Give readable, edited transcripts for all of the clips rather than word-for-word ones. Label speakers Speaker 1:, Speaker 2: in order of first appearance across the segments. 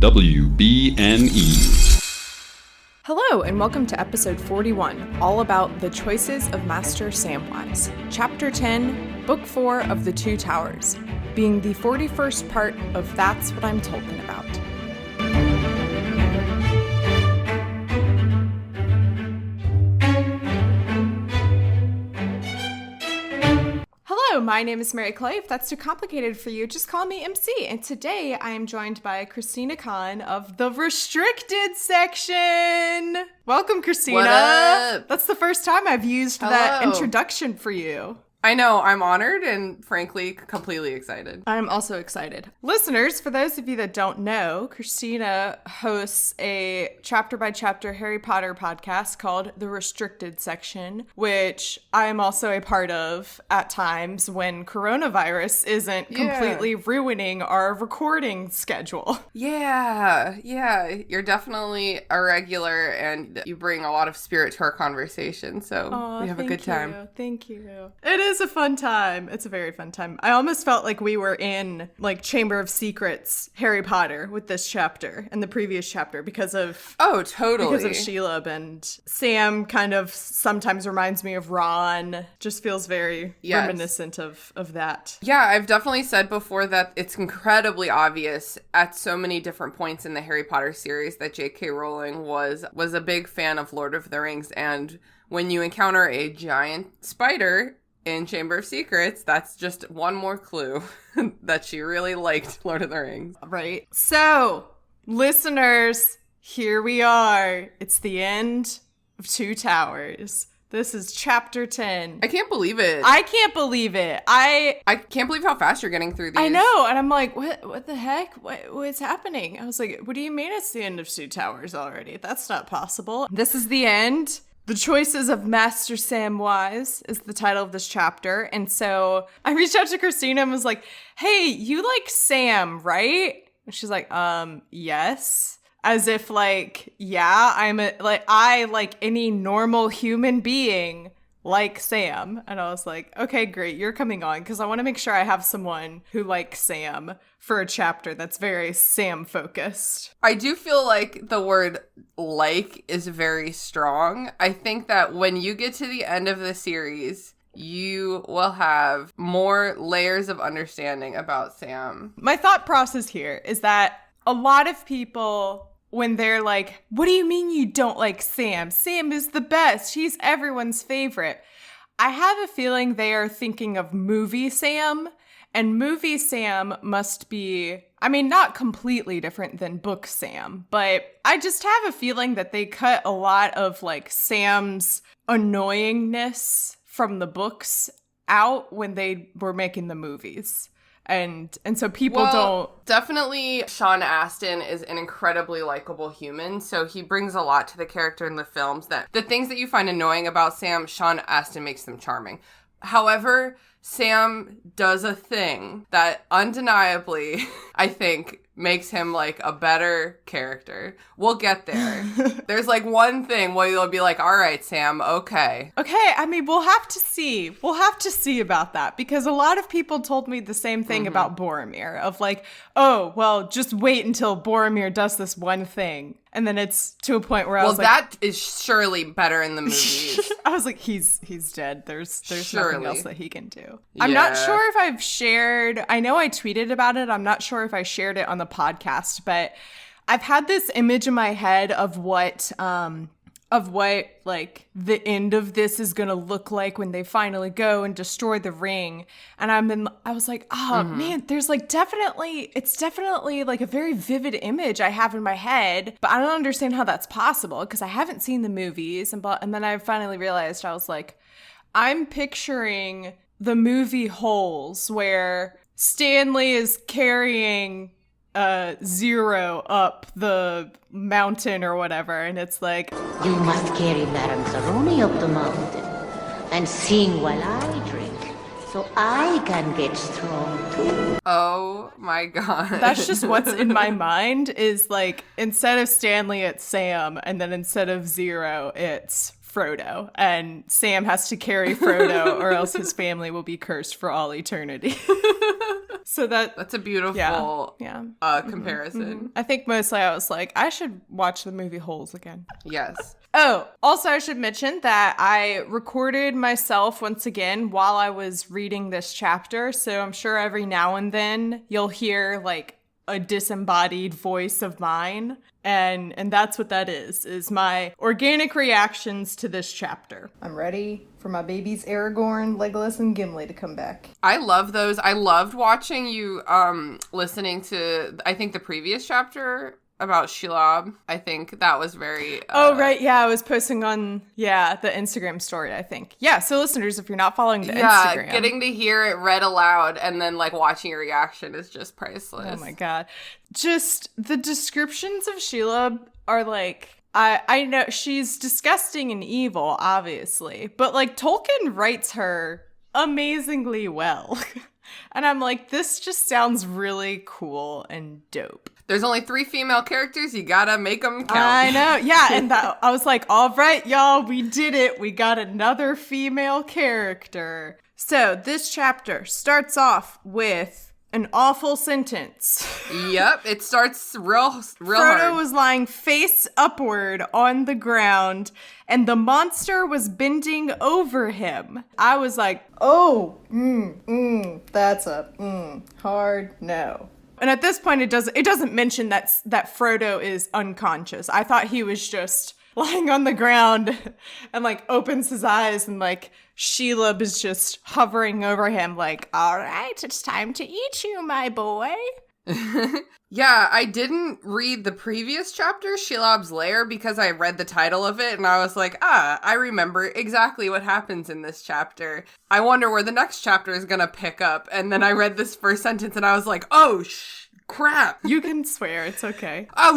Speaker 1: WBNE.
Speaker 2: Hello, and welcome to episode 41, all about the choices of Master Samwise, Chapter 10, Book 4 of the Two Towers, being the 41st part of That's What I'm Tolkien About. Hello, my name is Mary Clay. If that's too complicated for you, just call me MC. And today I am joined by Christina Kann of the Restricted section. Welcome, Christina.
Speaker 3: What up?
Speaker 2: That's the first time I've used that introduction for you.
Speaker 3: I know, I'm honored and frankly completely excited.
Speaker 2: I'm also excited. Listeners, for those of you that don't know, Christina hosts a chapter-by-chapter Harry Potter podcast called The Restricted Section, which I'm also a part of at times when coronavirus isn't completely ruining our recording schedule.
Speaker 3: Yeah, you're definitely a regular and you bring a lot of spirit to our conversation, so we have a good time.
Speaker 2: Thank you. It is a fun time. It's a very fun time. I almost felt like we were in like Chamber of Secrets Harry Potter with this chapter and the previous chapter because of because of Shelob, and Sam kind of sometimes reminds me of Ron. Just feels very reminiscent of that.
Speaker 3: Yeah, I've definitely said before that it's incredibly obvious at so many different points in the Harry Potter series that J.K. Rowling was a big fan of Lord of the Rings, and when you encounter a giant spider in Chamber of Secrets, that's just one more clue that she really liked Lord of the Rings.
Speaker 2: Right. So, listeners, here we are. It's the end of Two Towers. This is chapter 10.
Speaker 3: I can't believe it.
Speaker 2: I can't believe it. I
Speaker 3: can't believe how fast you're getting through these.
Speaker 2: I know, and I'm like, what the heck? What's happening? I was like, what do you mean it's the end of Two Towers already? That's not possible. This is the end. The Choices of Master Samwise is the title of this chapter. And so I reached out to Christina and was like, hey, you like Sam, right? And she's like, yes. As if like, yeah, I like any normal human being like Sam. And I was like, okay, great, you're coming on, because I want to make sure I have someone who likes Sam for a chapter that's very Sam focused.
Speaker 3: I do feel like the word like is very strong. I think that when you get to the end of the series, you will have more layers of understanding about Sam.
Speaker 2: My thought process here is that a lot of people, when they're like, what do you mean you don't like Sam? Sam is the best. He's everyone's favorite. I have a feeling they are thinking of movie Sam, and movie Sam must be, I mean, not completely different than book Sam, but I just have a feeling that they cut a lot of like Sam's annoyingness from the books out when they were making the movies. And so people don't...
Speaker 3: Definitely Sean Astin is an incredibly likable human, so he brings a lot to the character in the films. That the things that you find annoying about Sam, Sean Astin makes them charming. However, Sam does a thing that undeniably, I think, makes him like a better character. We'll get there. There's like one thing where you'll be like, all right, Sam, okay.
Speaker 2: Okay, I mean, we'll have to see. We'll have to see about that, because a lot of people told me the same thing about Boromir, of like, oh, well, just wait until Boromir does this one thing. And then it's to a point where I was like...
Speaker 3: Well, that is surely better in the movies.
Speaker 2: I was like, he's dead. There's nothing else that he can do. Yeah. I'm not sure if I've shared... I know I tweeted about it. I'm not sure if I shared it on the podcast, but I've had this image in my head of what like the end of this is gonna look like when they finally go and destroy the ring. And I was like, oh man, there's like it's definitely like a very vivid image I have in my head, but I don't understand how that's possible because I haven't seen the movies. And then I finally realized, I was like, I'm picturing the movie Holes where Stanley is carrying Zero up the mountain or whatever, and it's like,
Speaker 4: you must carry Madame Saroni up the mountain and sing while I drink, so I can get strong too.
Speaker 3: Oh my god.
Speaker 2: That's just what's in my mind, is like, instead of Stanley, it's Sam, and then instead of Zero, it's Frodo, and Sam has to carry Frodo or else his family will be cursed for all eternity. So
Speaker 3: that's a beautiful comparison.
Speaker 2: Mm-hmm. I think mostly I was like, I should watch the movie Holes again.
Speaker 3: Yes.
Speaker 2: Oh, also I should mention that I recorded myself once again while I was reading this chapter. So I'm sure every now and then you'll hear like a disembodied voice of mine. And that's what that is my organic reactions to this chapter. I'm ready for my babies Aragorn, Legolas, and Gimli to come back.
Speaker 3: I love those. I loved watching you listening to, I think, the previous chapter about Shelob. I think that was very...
Speaker 2: oh, right. Yeah, I was posting on, the Instagram story, I think. Yeah, so listeners, if you're not following the Instagram...
Speaker 3: Yeah, getting to hear it read aloud and then, like, watching your reaction is just priceless.
Speaker 2: Oh, my God. Just the descriptions of Shelob are, like... I know she's disgusting and evil, obviously, but, like, Tolkien writes her amazingly well. And I'm like, this just sounds really cool and dope.
Speaker 3: There's only 3 female characters. You gotta make them count.
Speaker 2: I know. Yeah. And I was like, all right, y'all, we did it. We got another female character. So this chapter starts off with an awful sentence.
Speaker 3: Yep. It starts real
Speaker 2: Frodo
Speaker 3: hard.
Speaker 2: was lying face upward on the ground and the monster was bending over him. I was like, oh, that's a hard no. And at this point, it doesn't mention that Frodo is unconscious. I thought he was just lying on the ground and like opens his eyes and like Shelob is just hovering over him like, all right, it's time to eat you, my boy.
Speaker 3: Yeah, I didn't read the previous chapter, Shelob's Lair, because I read the title of it and I was like, I remember exactly what happens in this chapter. I wonder where the next chapter is gonna pick up. And then I read this first sentence and I was like, oh, crap.
Speaker 2: You can swear, it's okay.
Speaker 3: Oh,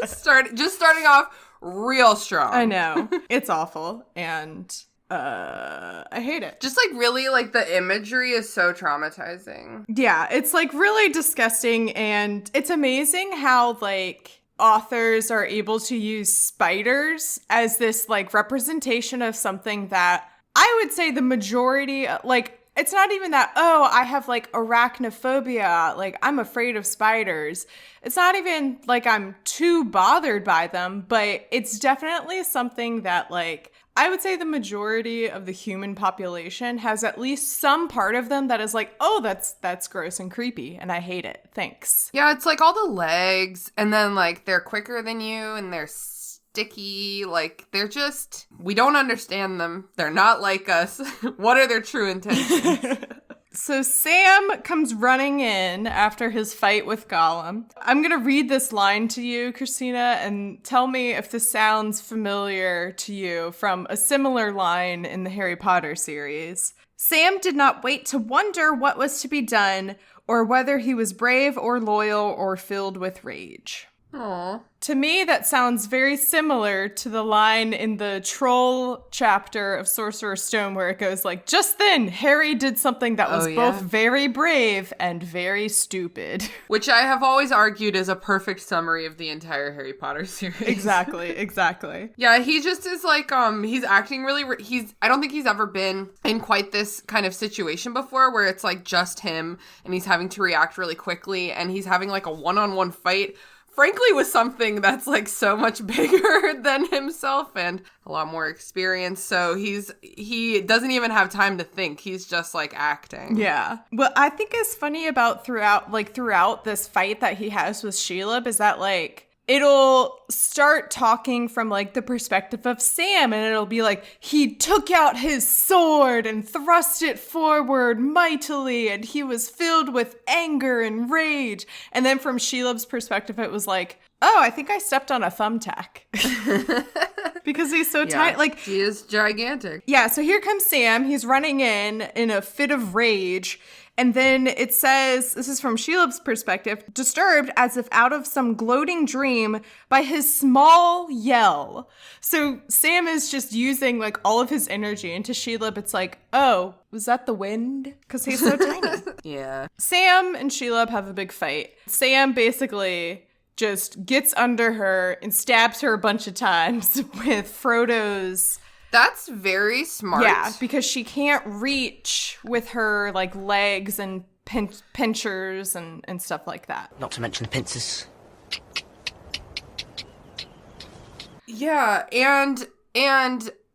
Speaker 3: starting off real strong.
Speaker 2: I know. It's awful. And I hate it.
Speaker 3: Just like really like the imagery is so traumatizing.
Speaker 2: Yeah, it's like really disgusting, and it's amazing how like authors are able to use spiders as this like representation of something that I would say the majority, like it's not even that, oh, I have like arachnophobia, like I'm afraid of spiders. It's not even like I'm too bothered by them, but it's definitely something that like I would say the majority of the human population has at least some part of them that is like, oh, that's gross and creepy and I hate it. Thanks.
Speaker 3: Yeah, it's like all the legs and then like they're quicker than you and they're sticky. Like they're just, we don't understand them. They're not like us. What are their true intentions?
Speaker 2: So Sam comes running in after his fight with Gollum. I'm going to read this line to you, Christina, and tell me if this sounds familiar to you from a similar line in the Harry Potter series. Sam did not wait to wonder what was to be done or whether he was brave or loyal or filled with rage.
Speaker 3: Aww.
Speaker 2: To me, that sounds very similar to the line in the Troll chapter of Sorcerer's Stone where it goes like, just then, Harry did something that was both very brave and very stupid.
Speaker 3: Which I have always argued is a perfect summary of the entire Harry Potter series.
Speaker 2: Exactly.
Speaker 3: Yeah, he just is like, he's acting really, I don't think he's ever been in quite this kind of situation before where it's like just him and he's having to react really quickly and he's having like a one-on-one fight, frankly, with something that's like so much bigger than himself and a lot more experience. So he doesn't even have time to think. He's just like acting.
Speaker 2: Yeah. What I think is funny about throughout this fight that he has with Shelob is that like it'll start talking from like the perspective of Sam and it'll be like he took out his sword and thrust it forward mightily and he was filled with anger and rage. And then from Shelob's perspective, it was like, oh, I think I stepped on a thumbtack. Because he's so tight. Like
Speaker 3: he is gigantic.
Speaker 2: Yeah, so here comes Sam. He's running in a fit of rage. And then it says, this is from Shelob's perspective, disturbed as if out of some gloating dream by his small yell. So Sam is just using like all of his energy. And to Shelob, it's like, oh, was that the wind? Because he's so tiny.
Speaker 3: Yeah.
Speaker 2: Sam and Shelob have a big fight. Sam basically just gets under her and stabs her a bunch of times with Frodo's...
Speaker 3: That's very smart.
Speaker 2: Yeah, because she can't reach with her, like, legs and pinchers and stuff like that.
Speaker 1: Not to mention the pincers.
Speaker 3: Yeah, and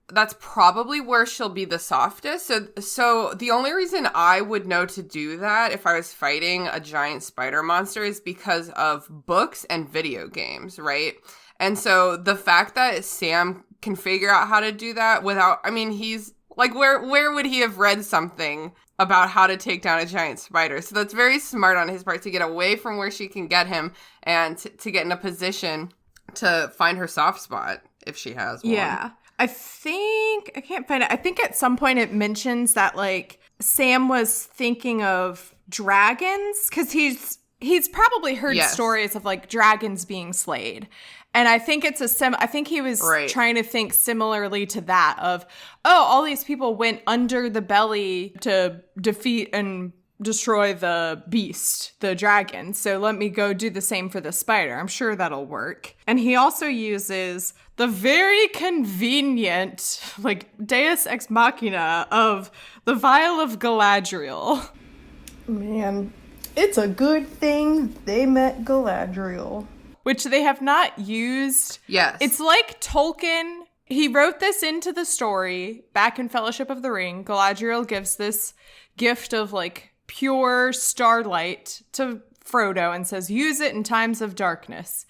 Speaker 3: that's probably where she'll be the softest. So the only reason I would know to do that if I was fighting a giant spider monster is because of books and video games, right? And so the fact that Sam can figure out how to do that without, I mean, he's like, where would he have read something about how to take down a giant spider? So that's very smart on his part to get away from where she can get him and to get in a position to find her soft spot if she has one.
Speaker 2: Yeah. I can't find it. I think at some point it mentions that, like, Sam was thinking of dragons because he's probably heard stories of, like, dragons being slayed. And I think it's I think he was trying to think similarly to that of, all these people went under the belly to defeat and destroy the beast, the dragon. So let me go do the same for the spider. I'm sure that'll work. And he also uses the very convenient, like, deus ex machina of the vial of Galadriel. Man, it's a good thing they met Galadriel. Which they have not used.
Speaker 3: Yes.
Speaker 2: It's like Tolkien, he wrote this into the story back in Fellowship of the Ring. Galadriel gives this gift of, like, pure starlight to Frodo and says, use it in times of darkness.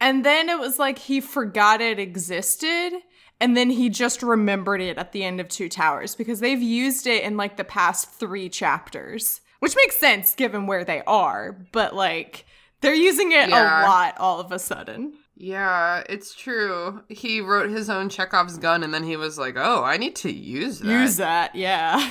Speaker 2: And then it was like he forgot it existed. And then he just remembered it at the end of Two Towers because they've used it in, like, the past 3 chapters, which makes sense given where they are. But, like, they're using it a lot all of a sudden.
Speaker 3: Yeah, it's true. He wrote his own Chekhov's gun and then he was like, oh, I need to use that.
Speaker 2: Use that, yeah.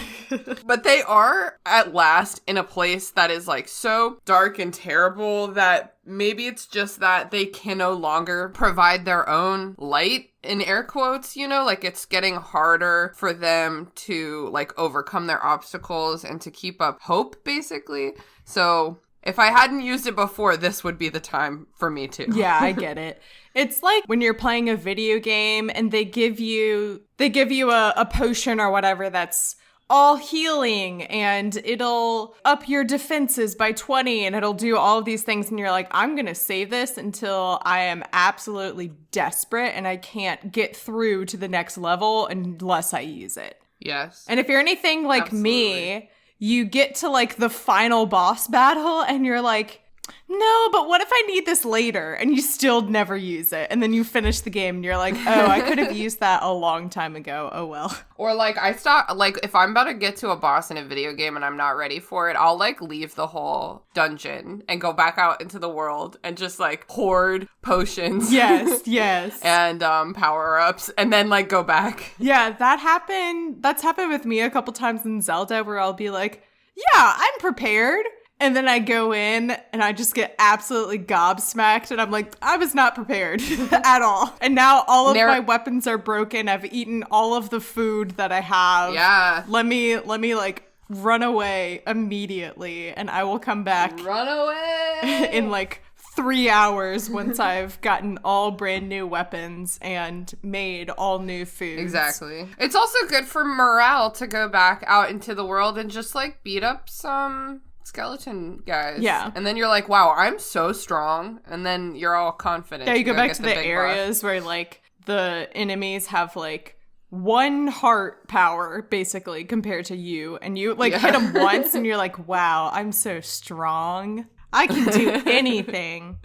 Speaker 3: But they are at last in a place that is, like, so dark and terrible that maybe it's just that they can no longer provide their own light, in air quotes, you know, like, it's getting harder for them to, like, overcome their obstacles and to keep up hope, basically. So if I hadn't used it before, this would be the time for me to.
Speaker 2: Yeah, I get it. It's like when you're playing a video game and they give you a potion or whatever that's all healing and it'll up your defenses by 20 and it'll do all of these things and you're like, I'm going to save this until I am absolutely desperate and I can't get through to the next level unless I use it.
Speaker 3: Yes.
Speaker 2: And if you're anything like me, you get to, like, the final boss battle and you're like, no, but what if I need this later? And you still never use it. And then you finish the game and you're like, oh, I could have used that a long time ago. Oh, well.
Speaker 3: Or, like, if I'm about to get to a boss in a video game and I'm not ready for it, I'll, like, leave the whole dungeon and go back out into the world and just, like, hoard potions.
Speaker 2: Yes.
Speaker 3: And power-ups and then, like, go back.
Speaker 2: Yeah, that's happened with me a couple times in Zelda where I'll be like, yeah, I'm prepared. And then I go in and I just get absolutely gobsmacked and I'm like, I was not prepared at all. And now all of my weapons are broken. I've eaten all of the food that I have.
Speaker 3: Yeah.
Speaker 2: Let me like run away immediately and I will come back.
Speaker 3: Run away!
Speaker 2: In like 3 hours once I've gotten all brand new weapons and made all new foods.
Speaker 3: Exactly. It's also good for morale to go back out into the world and just, like, beat up some skeleton guys.
Speaker 2: Yeah.
Speaker 3: And then you're like, wow, I'm so strong. And then you're all confident.
Speaker 2: Yeah, you go back to the areas where, like, the enemies have, like, 1 heart power, basically, compared to you. And you, like, hit them once and you're like, wow, I'm so strong. I can do anything.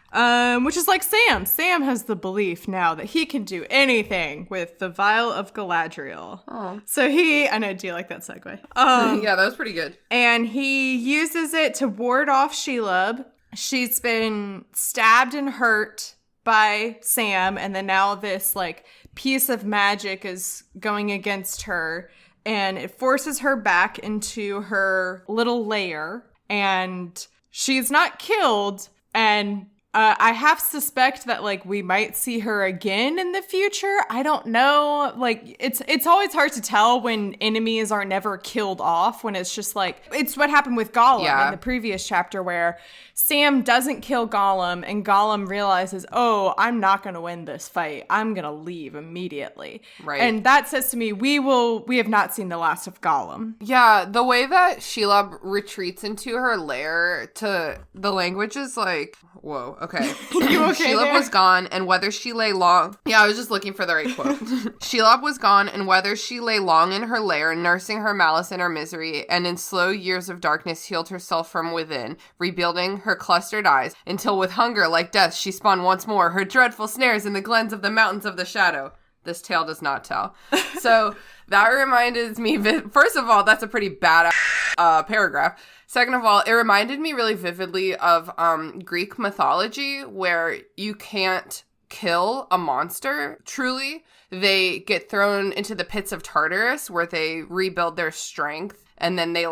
Speaker 2: Which is like Sam. Sam has the belief now that he can do anything with the vial of Galadriel.
Speaker 3: Oh.
Speaker 2: So I know, do you like that segue?
Speaker 3: Yeah, that was pretty good.
Speaker 2: And he uses it to ward off Shelob. She's been stabbed and hurt by Sam. And then now this, like, piece of magic is going against her. And it forces her back into her little lair. And she's not killed, and I half suspect that like we might see her again in the future. I don't know. Like it's always hard to tell when enemies are never killed off, when it's just like, it's what happened with Gollum in the previous chapter, where Sam doesn't kill Gollum and Gollum realizes, oh, I'm not going to win this fight. I'm going to leave immediately.
Speaker 3: Right.
Speaker 2: And that says to me, we have not seen the last of Gollum.
Speaker 3: Yeah, the way that Shelob retreats into her lair, to the language is like, whoa, okay.
Speaker 2: You okay
Speaker 3: Shelob
Speaker 2: there?
Speaker 3: was gone, and whether she lay long... Yeah, I was just looking for the right quote. Shelob was gone, and whether she lay long in her lair, nursing her malice and her misery, and in slow years of darkness healed herself from within, rebuilding her clustered eyes, until with hunger like death she spun once more her dreadful snares in the glens of the mountains of the shadow. This tale does not tell. So that reminded me, first of all, that's a pretty bad paragraph. Second of all, it reminded me really vividly of Greek mythology, where you can't kill a monster, truly. They get thrown into the pits of Tartarus, where they rebuild their strength, and then they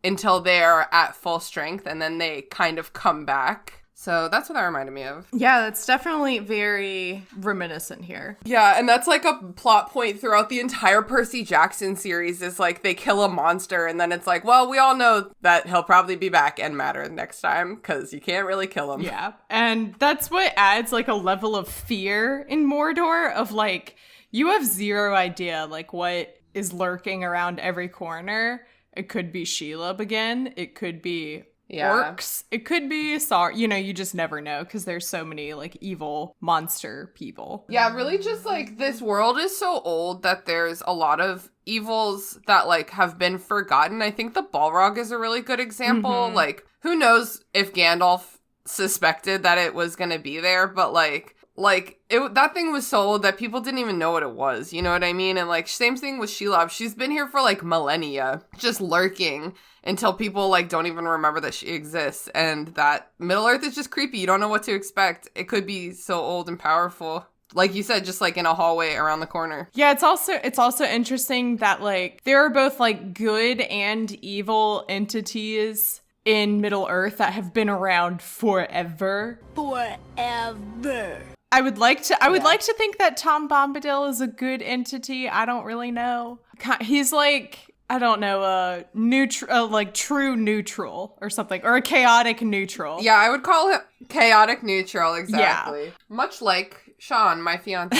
Speaker 3: until they're at full strength, and then they kind of come back. So that's what that reminded me of.
Speaker 2: Yeah, that's definitely very reminiscent here.
Speaker 3: Yeah, and that's like a plot point throughout the entire Percy Jackson series, is like they kill a monster and then it's like, well, we all know that he'll probably be back and matter next time because you can't really kill him.
Speaker 2: Yeah, and that's what adds like a level of fear in Mordor of like, you have zero idea like what is lurking around every corner. It could be Shelob again. It could be orcs. It could be you just never know because there's so many like evil monster people.
Speaker 3: Yeah, really just like this world is so old that there's a lot of evils that like have been forgotten. I think the Balrog is a really good example.
Speaker 2: Mm-hmm.
Speaker 3: Like, who knows if Gandalf suspected that it was going to be there, but that thing was so old that people didn't even know what it was. You know what I mean? And like, same thing with Shelob. She's been here for like millennia, just lurking until people like don't even remember that she exists. And that Middle Earth is just creepy. You don't know what to expect. It could be so old and powerful. Like you said, just like in a hallway around the corner.
Speaker 2: Yeah, it's also interesting that like there are both like good and evil entities in Middle Earth that have been around forever.
Speaker 1: Forever.
Speaker 2: I would like to think that Tom Bombadil is a good entity. I don't really know. He's like, I don't know, like true neutral or something, or a chaotic neutral.
Speaker 3: Yeah, I would call him chaotic neutral, exactly. Yeah. Much like Sean, my fiance.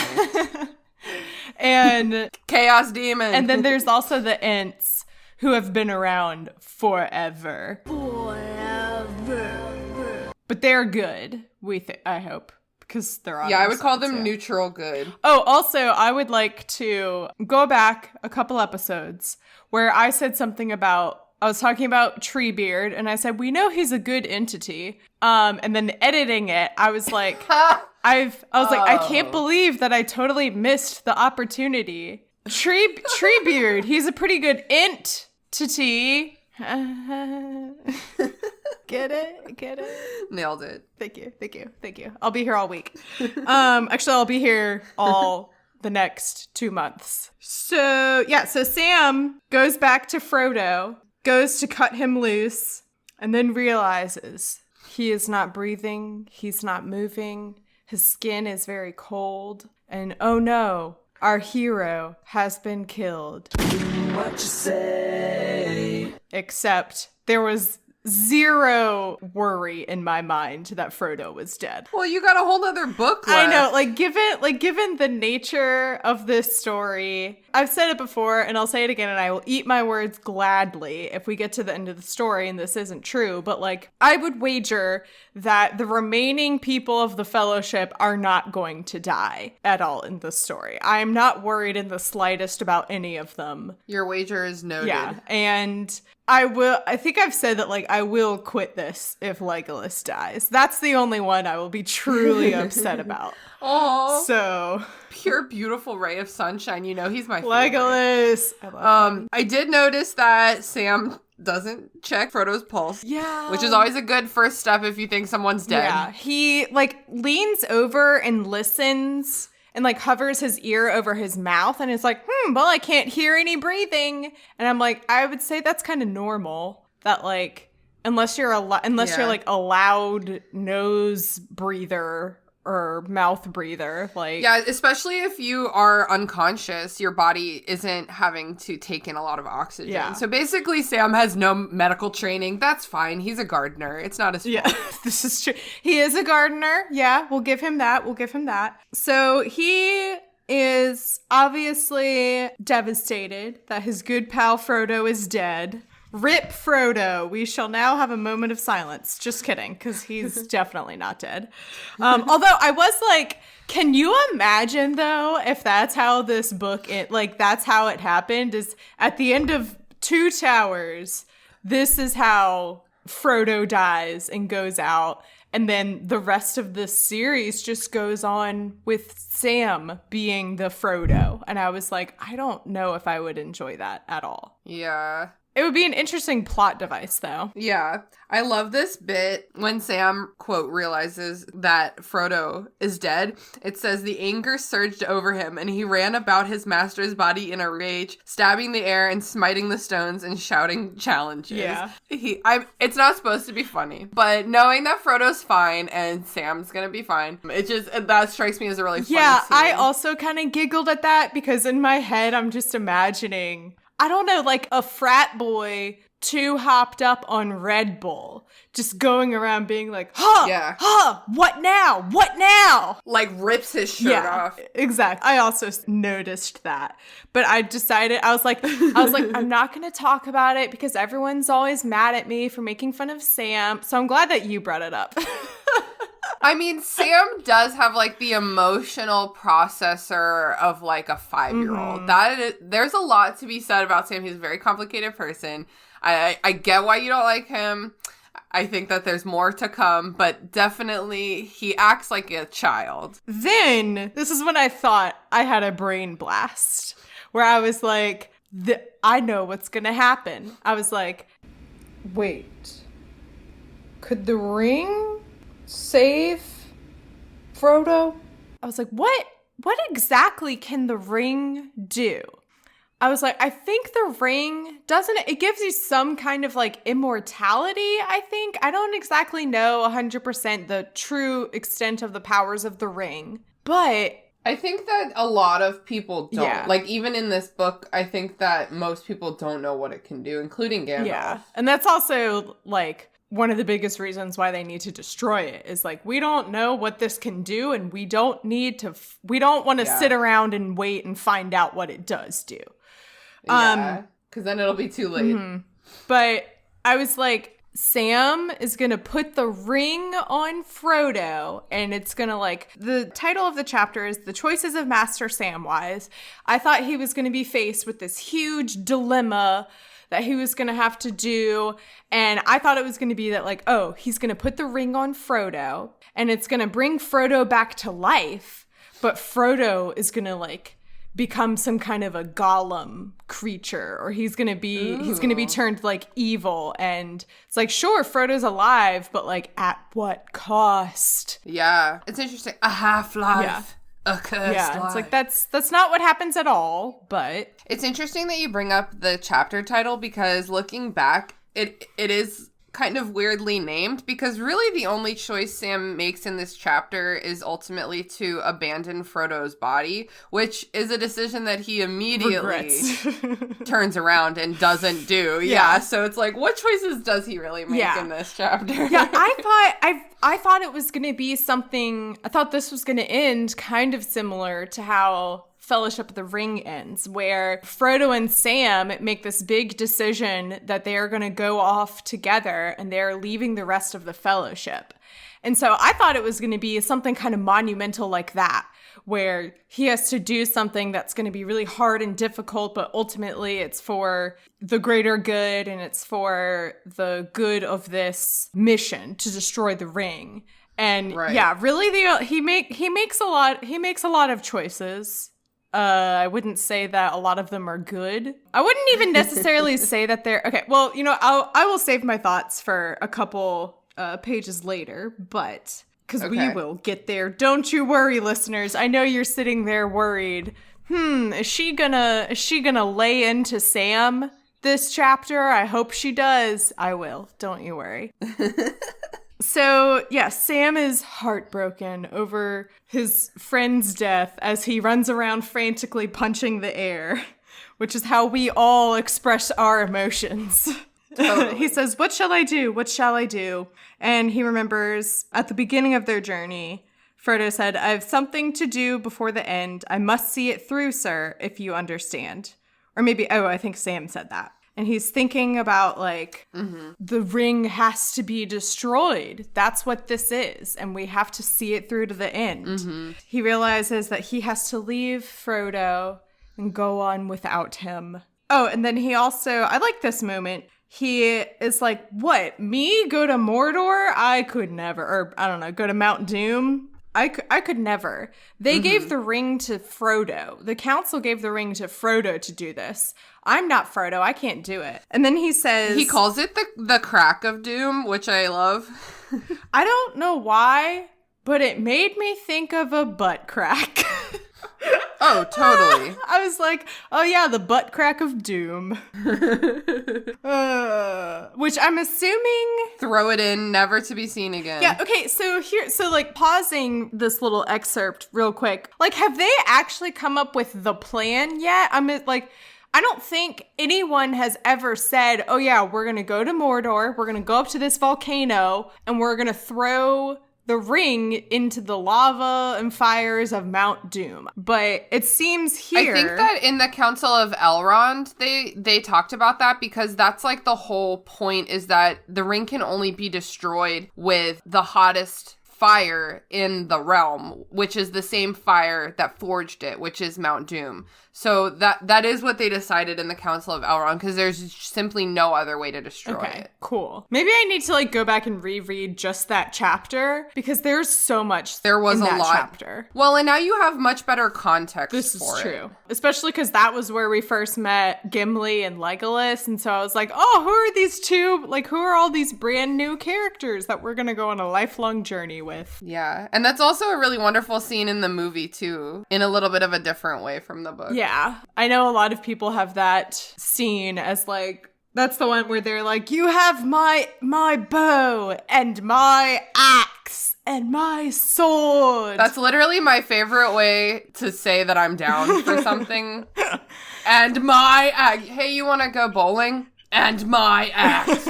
Speaker 2: And
Speaker 3: chaos demon.
Speaker 2: And then there's also the Ents who have been around forever. But they're good, I hope. Because they're on.
Speaker 3: Yeah, I would call them neutral good.
Speaker 2: Oh, also, I would like to go back a couple episodes where I said something about, I was talking about Treebeard, and I said, we know he's a good entity. And then editing it, I was like, I can't believe that I totally missed the opportunity. Treebeard, he's a pretty good entity. Get it?
Speaker 3: Nailed it.
Speaker 2: Thank you. I'll be here all week. Actually, I'll be here all the next 2 months. So Sam goes back to Frodo, goes to cut him loose, and then realizes he is not breathing, he's not moving, his skin is very cold, and oh no, our hero has been killed.
Speaker 1: What you say?
Speaker 2: Except there was zero worry in my mind that Frodo was dead.
Speaker 3: Well, you got a whole other book left.
Speaker 2: I know, given the nature of this story, I've said it before and I'll say it again and I will eat my words gladly if we get to the end of the story and this isn't true, but I would wager that the remaining people of the Fellowship are not going to die at all in this story. I'm not worried in the slightest about any of them.
Speaker 3: Your wager is noted.
Speaker 2: Yeah, and I think I've said that, I will quit this if Legolas dies. That's the only one I will be truly upset about.
Speaker 3: Oh,
Speaker 2: so
Speaker 3: pure beautiful ray of sunshine. You know he's my favorite.
Speaker 2: Legolas. I love him.
Speaker 3: I did notice that Sam doesn't check Frodo's pulse.
Speaker 2: Yeah.
Speaker 3: Which is always a good first step if you think someone's dead. Yeah.
Speaker 2: He, leans over and listens and, hovers his ear over his mouth and is like, well, I can't hear any breathing. And I'm like, I would say that's kind of normal. That, unless you're like a loud nose breather or mouth breather. Like,
Speaker 3: yeah, especially if you are unconscious, your body isn't having to take in a lot of oxygen.
Speaker 2: Yeah.
Speaker 3: So basically, Sam has no medical training. That's fine. He's a gardener. It's not his fault.
Speaker 2: Yeah, this is true. He is a gardener. Yeah, we'll give him that. So he is obviously devastated that his good pal Frodo is dead. Rip Frodo. We shall now have a moment of silence. Just kidding, because he's definitely not dead. Although I was like, can you imagine, though, if that's how this book, that's how it happened, is at the end of Two Towers, this is how Frodo dies and goes out. And then the rest of the series just goes on with Sam being the Frodo. And I was like, I don't know if I would enjoy that at all.
Speaker 3: Yeah.
Speaker 2: It would be an interesting plot device, though.
Speaker 3: Yeah. I love this bit when Sam, quote, realizes that Frodo is dead. It says, the anger surged over him, and he ran about his master's body in a rage, stabbing the air and smiting the stones and shouting challenges.
Speaker 2: Yeah.
Speaker 3: It's not supposed to be funny, but knowing that Frodo's fine and Sam's gonna be fine, that strikes me as a really funny scene.
Speaker 2: I also kind of giggled at that because in my head, I'm just imagining, I don't know, like a frat boy too hopped up on Red Bull, just going around being like, what now?
Speaker 3: Like rips his shirt off.
Speaker 2: Exactly. I also noticed that. But I decided, I was like, I'm not going to talk about it because everyone's always mad at me for making fun of Sam. So I'm glad that you brought it up.
Speaker 3: I mean, Sam does have, like, the emotional processor of, like, a 5-year-old.
Speaker 2: Mm-hmm.
Speaker 3: There's a lot to be said about Sam. He's a very complicated person. I get why you don't like him. I think that there's more to come, but definitely he acts like a child.
Speaker 2: Then, this is when I thought I had a brain blast, where I was like, I know what's going to happen. I was like, wait, could the ring save Frodo? I was like, what exactly can the ring do? I was like, I think the ring it gives you some kind of like immortality, I think. I don't exactly know 100% the true extent of the powers of the ring, but
Speaker 3: I think that a lot of people don't.
Speaker 2: Yeah.
Speaker 3: Like, even in this book, I think that most people don't know what it can do, including Gandalf.
Speaker 2: Yeah. And that's also like one of the biggest reasons why they need to destroy it is like, we don't know what this can do, and we don't want to sit around and wait and find out what it does do.
Speaker 3: Yeah, because then it'll be too late.
Speaker 2: Mm-hmm. But I was like, Sam is going to put the ring on Frodo, and it's going to like, the title of the chapter is The Choices of Master Samwise. I thought he was going to be faced with this huge dilemma that he was going to have to do. And I thought it was going to be that like, oh, he's going to put the ring on Frodo, and it's going to bring Frodo back to life. But Frodo is going to like become some kind of a golem creature, or he's gonna be turned like evil, and it's like, sure, Frodo's alive, but like at what cost?
Speaker 3: Yeah, it's interesting. A half-life, a cursed life.
Speaker 2: It's like that's not what happens at all. But
Speaker 3: it's interesting that you bring up the chapter title, because looking back, it is kind of weirdly named, because really the only choice Sam makes in this chapter is ultimately to abandon Frodo's body, which is a decision that he immediately turns around and doesn't do. Yeah. So it's like, what choices does he really make in this chapter?
Speaker 2: Yeah, I thought it was going to be something, I thought this was going to end kind of similar to how Fellowship of the Ring ends, where Frodo and Sam make this big decision that they are going to go off together and they're leaving the rest of the Fellowship. And so I thought it was going to be something kind of monumental like that, where he has to do something that's going to be really hard and difficult, but ultimately it's for the greater good and it's for the good of this mission to destroy the ring. And really he makes a lot of choices. I wouldn't say that a lot of them are good. I wouldn't even necessarily say that they're okay. Well, I will save my thoughts for a couple pages later, but because we will get there. Don't you worry, listeners. I know you're sitting there worried. Is she gonna lay into Sam this chapter. I hope she does. I will. Don't you worry. So, yeah, Sam is heartbroken over his friend's death as he runs around frantically punching the air, which is how we all express our emotions. Totally. He says, "What shall I do? What shall I do?" And he remembers at the beginning of their journey, Frodo said, "I have something to do before the end. I must see it through, sir, if you understand." Or maybe, I think Sam said that. And he's thinking about, like, the ring has to be destroyed. That's what this is. And we have to see it through to the end. He realizes that he has to leave Frodo and go on without him. Oh, and then he also, I like this moment. He is like, what, me go to Mordor? I could never. Or, I don't know, go to Mount Doom? I could never. They gave the ring to Frodo. The council gave the ring to Frodo to do this. I'm not Frodo. I can't do it. And then he says...
Speaker 3: He calls it the crack of doom, which I love.
Speaker 2: I don't know why, but it made me think of a butt crack.
Speaker 3: Oh, totally.
Speaker 2: I was like, oh yeah, the butt crack of doom. Which I'm assuming...
Speaker 3: Throw it in, never to be seen again.
Speaker 2: Yeah, okay, so like pausing this little excerpt real quick, like have they actually come up with the plan yet? I don't think anyone has ever said, oh yeah, we're gonna go to Mordor, we're gonna go up to this volcano, and we're gonna throw the ring into the lava and fires of Mount Doom. But it seems here...
Speaker 3: I think that in the Council of Elrond, they talked about that because that's like the whole point is that the ring can only be destroyed with the hottest fire in the realm, which is the same fire that forged it, which is Mount Doom. So that is what they decided in the Council of Elrond, because there's simply no other way to destroy it.
Speaker 2: Cool. Maybe I need to like go back and reread just that chapter, because there's so much
Speaker 3: there was
Speaker 2: in
Speaker 3: a
Speaker 2: that
Speaker 3: lot.
Speaker 2: Chapter.
Speaker 3: Well, and now you have much better context
Speaker 2: this
Speaker 3: for
Speaker 2: is
Speaker 3: it.
Speaker 2: true. Especially because that was where we first met Gimli and Legolas, and so I was like, oh, who are these two? Like, who are all these brand new characters that we're gonna go on a lifelong journey with?
Speaker 3: Yeah, and that's also a really wonderful scene in the movie, too, in a little bit of a different way from the book.
Speaker 2: Yeah. I know a lot of people have that scene as like, that's the one where they're like, you have my bow and my axe and my sword.
Speaker 3: That's literally my favorite way to say that I'm down for something. And my axe. Hey, you want to go bowling? And my axe.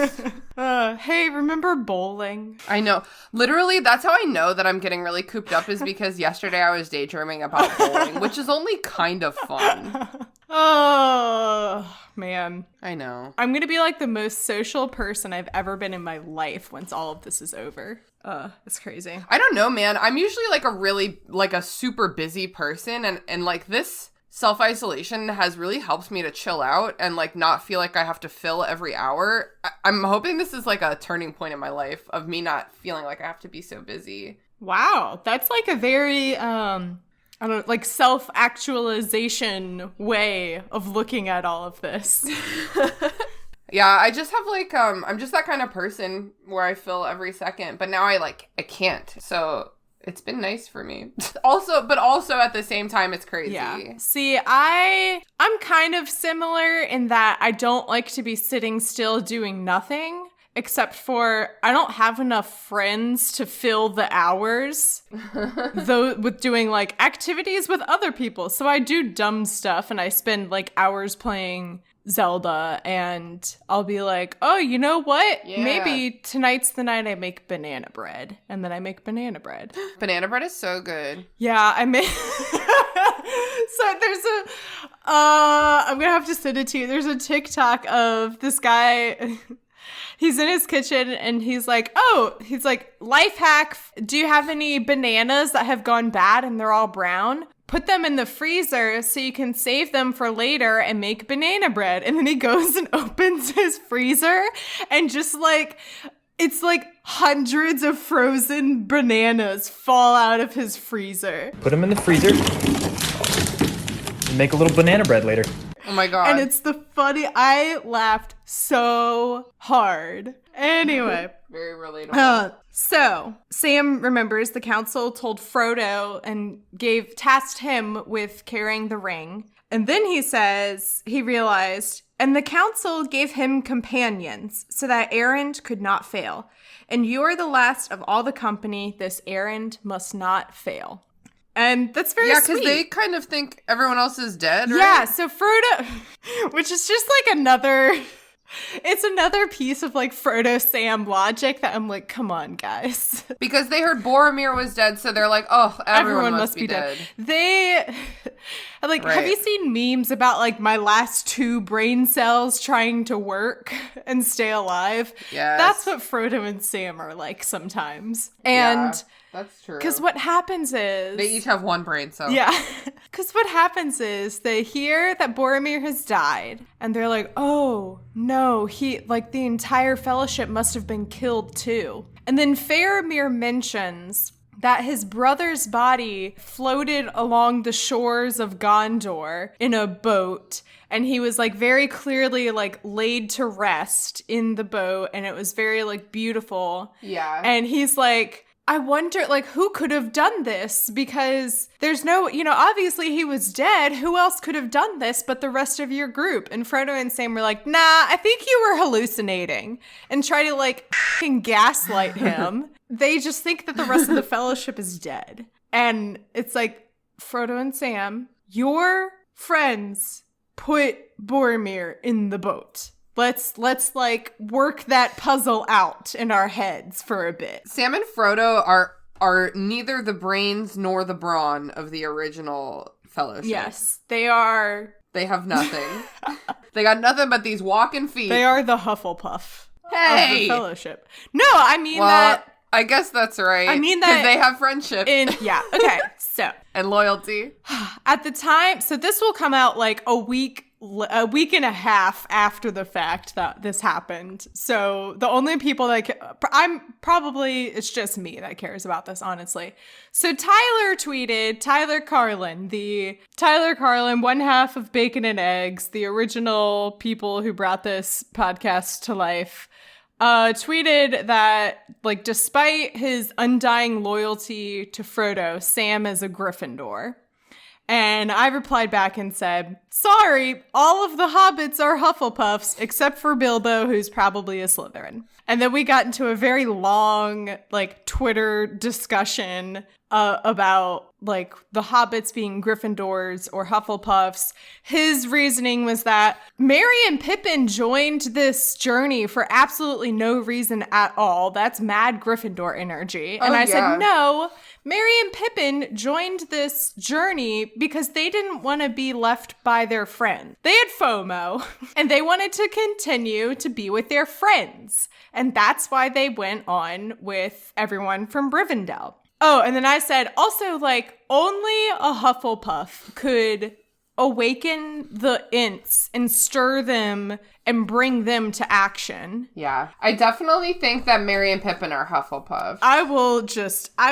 Speaker 2: Hey, remember bowling?
Speaker 3: I know. Literally, that's how I know that I'm getting really cooped up is because yesterday I was daydreaming about bowling, which is only kind of fun.
Speaker 2: Oh, man.
Speaker 3: I know.
Speaker 2: I'm going to be like the most social person I've ever been in my life once all of this is over. It's crazy.
Speaker 3: I don't know, man. I'm usually like a super busy person and like this self-isolation has really helped me to chill out and like not feel like I have to fill every hour. I'm hoping this is like a turning point in my life of me not feeling like I have to be so busy.
Speaker 2: Wow, that's like a very like self-actualization way of looking at all of this.
Speaker 3: Yeah, I just have like I'm just that kind of person where I fill every second, but now I can't. So it's been nice for me. Also at the same time, it's crazy.
Speaker 2: Yeah. See, I'm kind of similar in that I don't like to be sitting still doing nothing, except for I don't have enough friends to fill the hours though with doing like activities with other people. So I do dumb stuff and I spend like hours playing Zelda, and I'll be like, oh, you know what?
Speaker 3: Yeah.
Speaker 2: Maybe tonight's the night I make banana bread. And then I make banana bread.
Speaker 3: Banana bread is so good.
Speaker 2: Yeah, I made... So there's I'm gonna have to send it to you. There's a TikTok of this guy... He's in his kitchen and he's like, life hack. Do you have any bananas that have gone bad and they're all brown? Put them in the freezer so you can save them for later and make banana bread. And then he goes and opens his freezer and just like, it's like hundreds of frozen bananas fall out of his freezer.
Speaker 5: Put them in the freezer and make a little banana bread later.
Speaker 3: Oh my God.
Speaker 2: And it's I laughed so hard. Anyway.
Speaker 3: Very relatable.
Speaker 2: So Sam remembers the council told Frodo and tasked him with carrying the ring. And then he says he realized And the council gave him companions so that errand could not fail. And you are the last of all the company. This errand must not fail. And that's very sweet.
Speaker 3: Yeah, because they kind of think everyone else is dead, right?
Speaker 2: Yeah, so Frodo, which is just like another piece of like Frodo-Sam logic that I'm like, come on, guys.
Speaker 3: Because they heard Boromir was dead, so they're like, oh, everyone must be dead.
Speaker 2: They, like,
Speaker 3: Right.
Speaker 2: Have you seen memes about like my last 2 brain cells trying to work and stay alive?
Speaker 3: Yes.
Speaker 2: That's what Frodo and Sam are like sometimes. And
Speaker 3: that's true.
Speaker 2: because what happens is...
Speaker 3: They each have 1 brain cell.
Speaker 2: Yeah. Because what happens is they hear that Boromir has died, and they're like, oh, no, the entire fellowship must have been killed too. And then Faramir mentions that his brother's body floated along the shores of Gondor in a boat, and he was like very clearly like laid to rest in the boat, and it was very like beautiful.
Speaker 3: Yeah.
Speaker 2: And he's like, I wonder, like, who could have done this? Because there's no, obviously he was dead. Who else could have done this but the rest of your group? And Frodo and Sam were like, nah, I think you were hallucinating, and try to, like, f***ing gaslight him. They just think that the rest of the fellowship is dead. And it's like, Frodo and Sam, your friends put Boromir in the boat. Let's like work that puzzle out in our heads for a bit.
Speaker 3: Sam and Frodo are neither the brains nor the brawn of the original fellowship.
Speaker 2: Yes, they are.
Speaker 3: They have nothing. They got nothing but these walking feet.
Speaker 2: They are the Hufflepuff of
Speaker 3: Hey!
Speaker 2: the fellowship. No, I mean
Speaker 3: Well,
Speaker 2: that
Speaker 3: I guess that's right.
Speaker 2: I mean
Speaker 3: 'cause
Speaker 2: that
Speaker 3: they have friendship
Speaker 2: yeah, okay. So,
Speaker 3: and loyalty.
Speaker 2: at the time, so this will come out like a week and a half after the fact that this happened. So the only people that it's just me that cares about this, honestly. So Tyler tweeted, Tyler Carlin, one half of Bacon and Eggs, the original people who brought this podcast to life, tweeted that, like, despite his undying loyalty to Frodo, Sam is a Gryffindor. And I replied back and said, sorry, all of the hobbits are Hufflepuffs, except for Bilbo, who's probably a Slytherin. And then we got into a very long, like, Twitter discussion about, like, the hobbits being Gryffindors or Hufflepuffs. His reasoning was that Merry and Pippin joined this journey for absolutely no reason at all. That's mad Gryffindor energy. And I said, no, Merry and Pippin joined this journey because they didn't want to be left by their friends. They had FOMO, and they wanted to continue to be with their friends. And that's why they went on with everyone from Rivendell. Oh, and then I said, also, like, only a Hufflepuff could awaken the Ints and stir them and bring them to action.
Speaker 3: Yeah. I definitely think that Merry and Pippin are Hufflepuff.
Speaker 2: I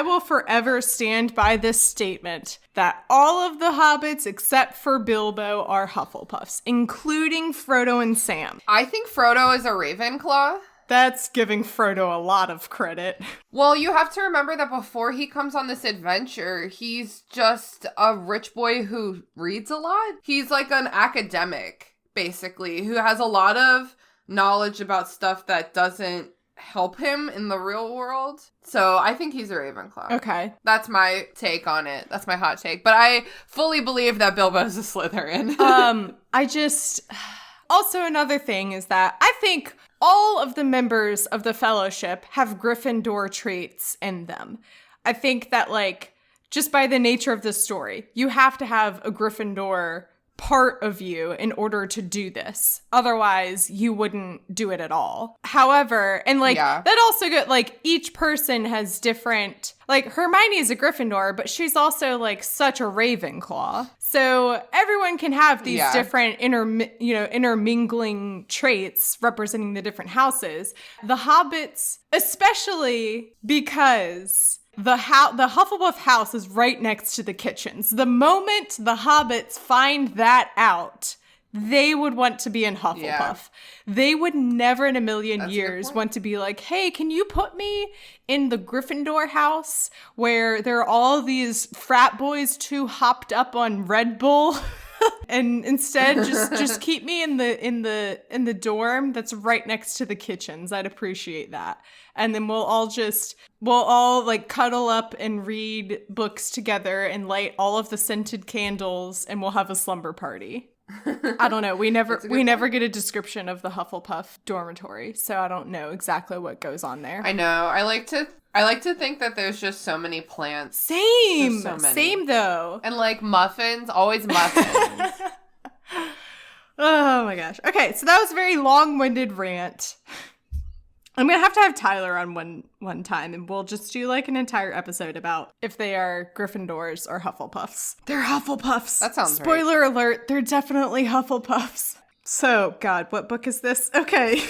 Speaker 2: will forever stand by this statement that all of the hobbits except for Bilbo are Hufflepuffs, including Frodo and Sam.
Speaker 3: I think Frodo is a Ravenclaw.
Speaker 2: That's giving Frodo a lot of credit.
Speaker 3: Well, you have to remember that before he comes on this adventure, he's just a rich boy who reads a lot. He's like an academic, basically, who has a lot of knowledge about stuff that doesn't help him in the real world. So I think he's a Ravenclaw.
Speaker 2: Okay.
Speaker 3: That's my take on it. That's my hot take. But I fully believe that Bilbo's a Slytherin.
Speaker 2: Also, another thing is that I think all of the members of the Fellowship have Gryffindor traits in them. I think that, like, just by the nature of the story, you have to have a Gryffindor part of you in order to do this. Otherwise, you wouldn't do it at all. However, and like, that also got, like, each person has different, like, Hermione is a Gryffindor, but she's also, like, such a Ravenclaw. So everyone can have these different intermingling traits representing the different houses. The hobbits, especially because the Hufflepuff house is right next to the kitchens. The moment the hobbits find that out, they would want to be in Hufflepuff. Yeah. They would never in a million years want to be like, hey, can you put me in the Gryffindor house where there are all these frat boys too hopped up on Red Bull And instead just keep me in the dorm that's right next to the kitchens. I'd appreciate that. And then we'll all like cuddle up and read books together and light all of the scented candles, and we'll have a slumber party. I don't know. We never get a description of the Hufflepuff dormitory, so I don't know exactly what goes on there.
Speaker 3: I know. I like to think that there's just so many plants.
Speaker 2: Same.
Speaker 3: So many.
Speaker 2: Same though.
Speaker 3: And like muffins, always muffins.
Speaker 2: Oh my gosh. Okay, so that was a very long-winded rant. I'm gonna have to have Tyler on one time, and we'll just do like an entire episode about if they are Gryffindors or Hufflepuffs. They're Hufflepuffs.
Speaker 3: That sounds
Speaker 2: Spoiler alert, they're definitely Hufflepuffs. So, God, what book is this? Okay.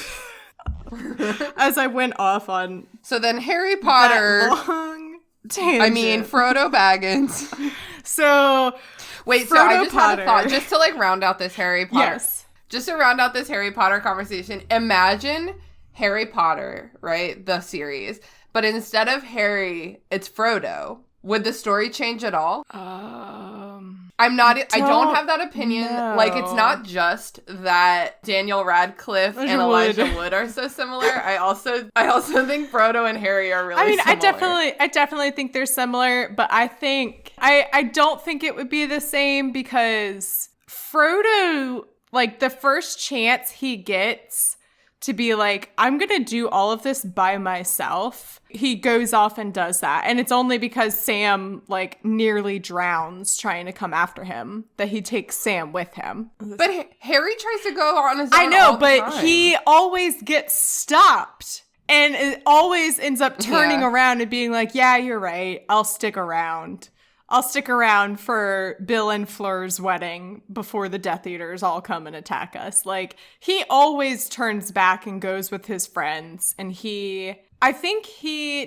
Speaker 2: As I went off on
Speaker 3: so then Harry Potter.
Speaker 2: that long tangent.
Speaker 3: I mean, Frodo Baggins.
Speaker 2: So,
Speaker 3: wait,
Speaker 2: Frodo
Speaker 3: so I just
Speaker 2: Potter.
Speaker 3: had a thought, just to like round out this Harry Potter.
Speaker 2: Yes.
Speaker 3: Just to round out this Harry Potter conversation, imagine Harry Potter, right? The series. But instead of Harry, it's Frodo. Would the story change at all? I don't have that opinion.
Speaker 2: know.
Speaker 3: Like, it's not just that Daniel Radcliffe and Elijah Wood are so similar. I also think Frodo and Harry are really similar.
Speaker 2: I definitely think they're similar, but I think I don't think it would be the same because Frodo, like the first chance he gets to be like, I'm gonna do all of this by myself, he goes off and does that. And it's only because Sam like nearly drowns trying to come after him that he takes Sam with him.
Speaker 3: But Harry tries to go on his own.
Speaker 2: I know,
Speaker 3: all the
Speaker 2: but
Speaker 3: time.
Speaker 2: he always gets stopped. And it always ends up turning around and being like, yeah, you're right. I'll stick around. I'll stick around for Bill and Fleur's wedding before the Death Eaters all come and attack us. Like, he always turns back and goes with his friends. And I think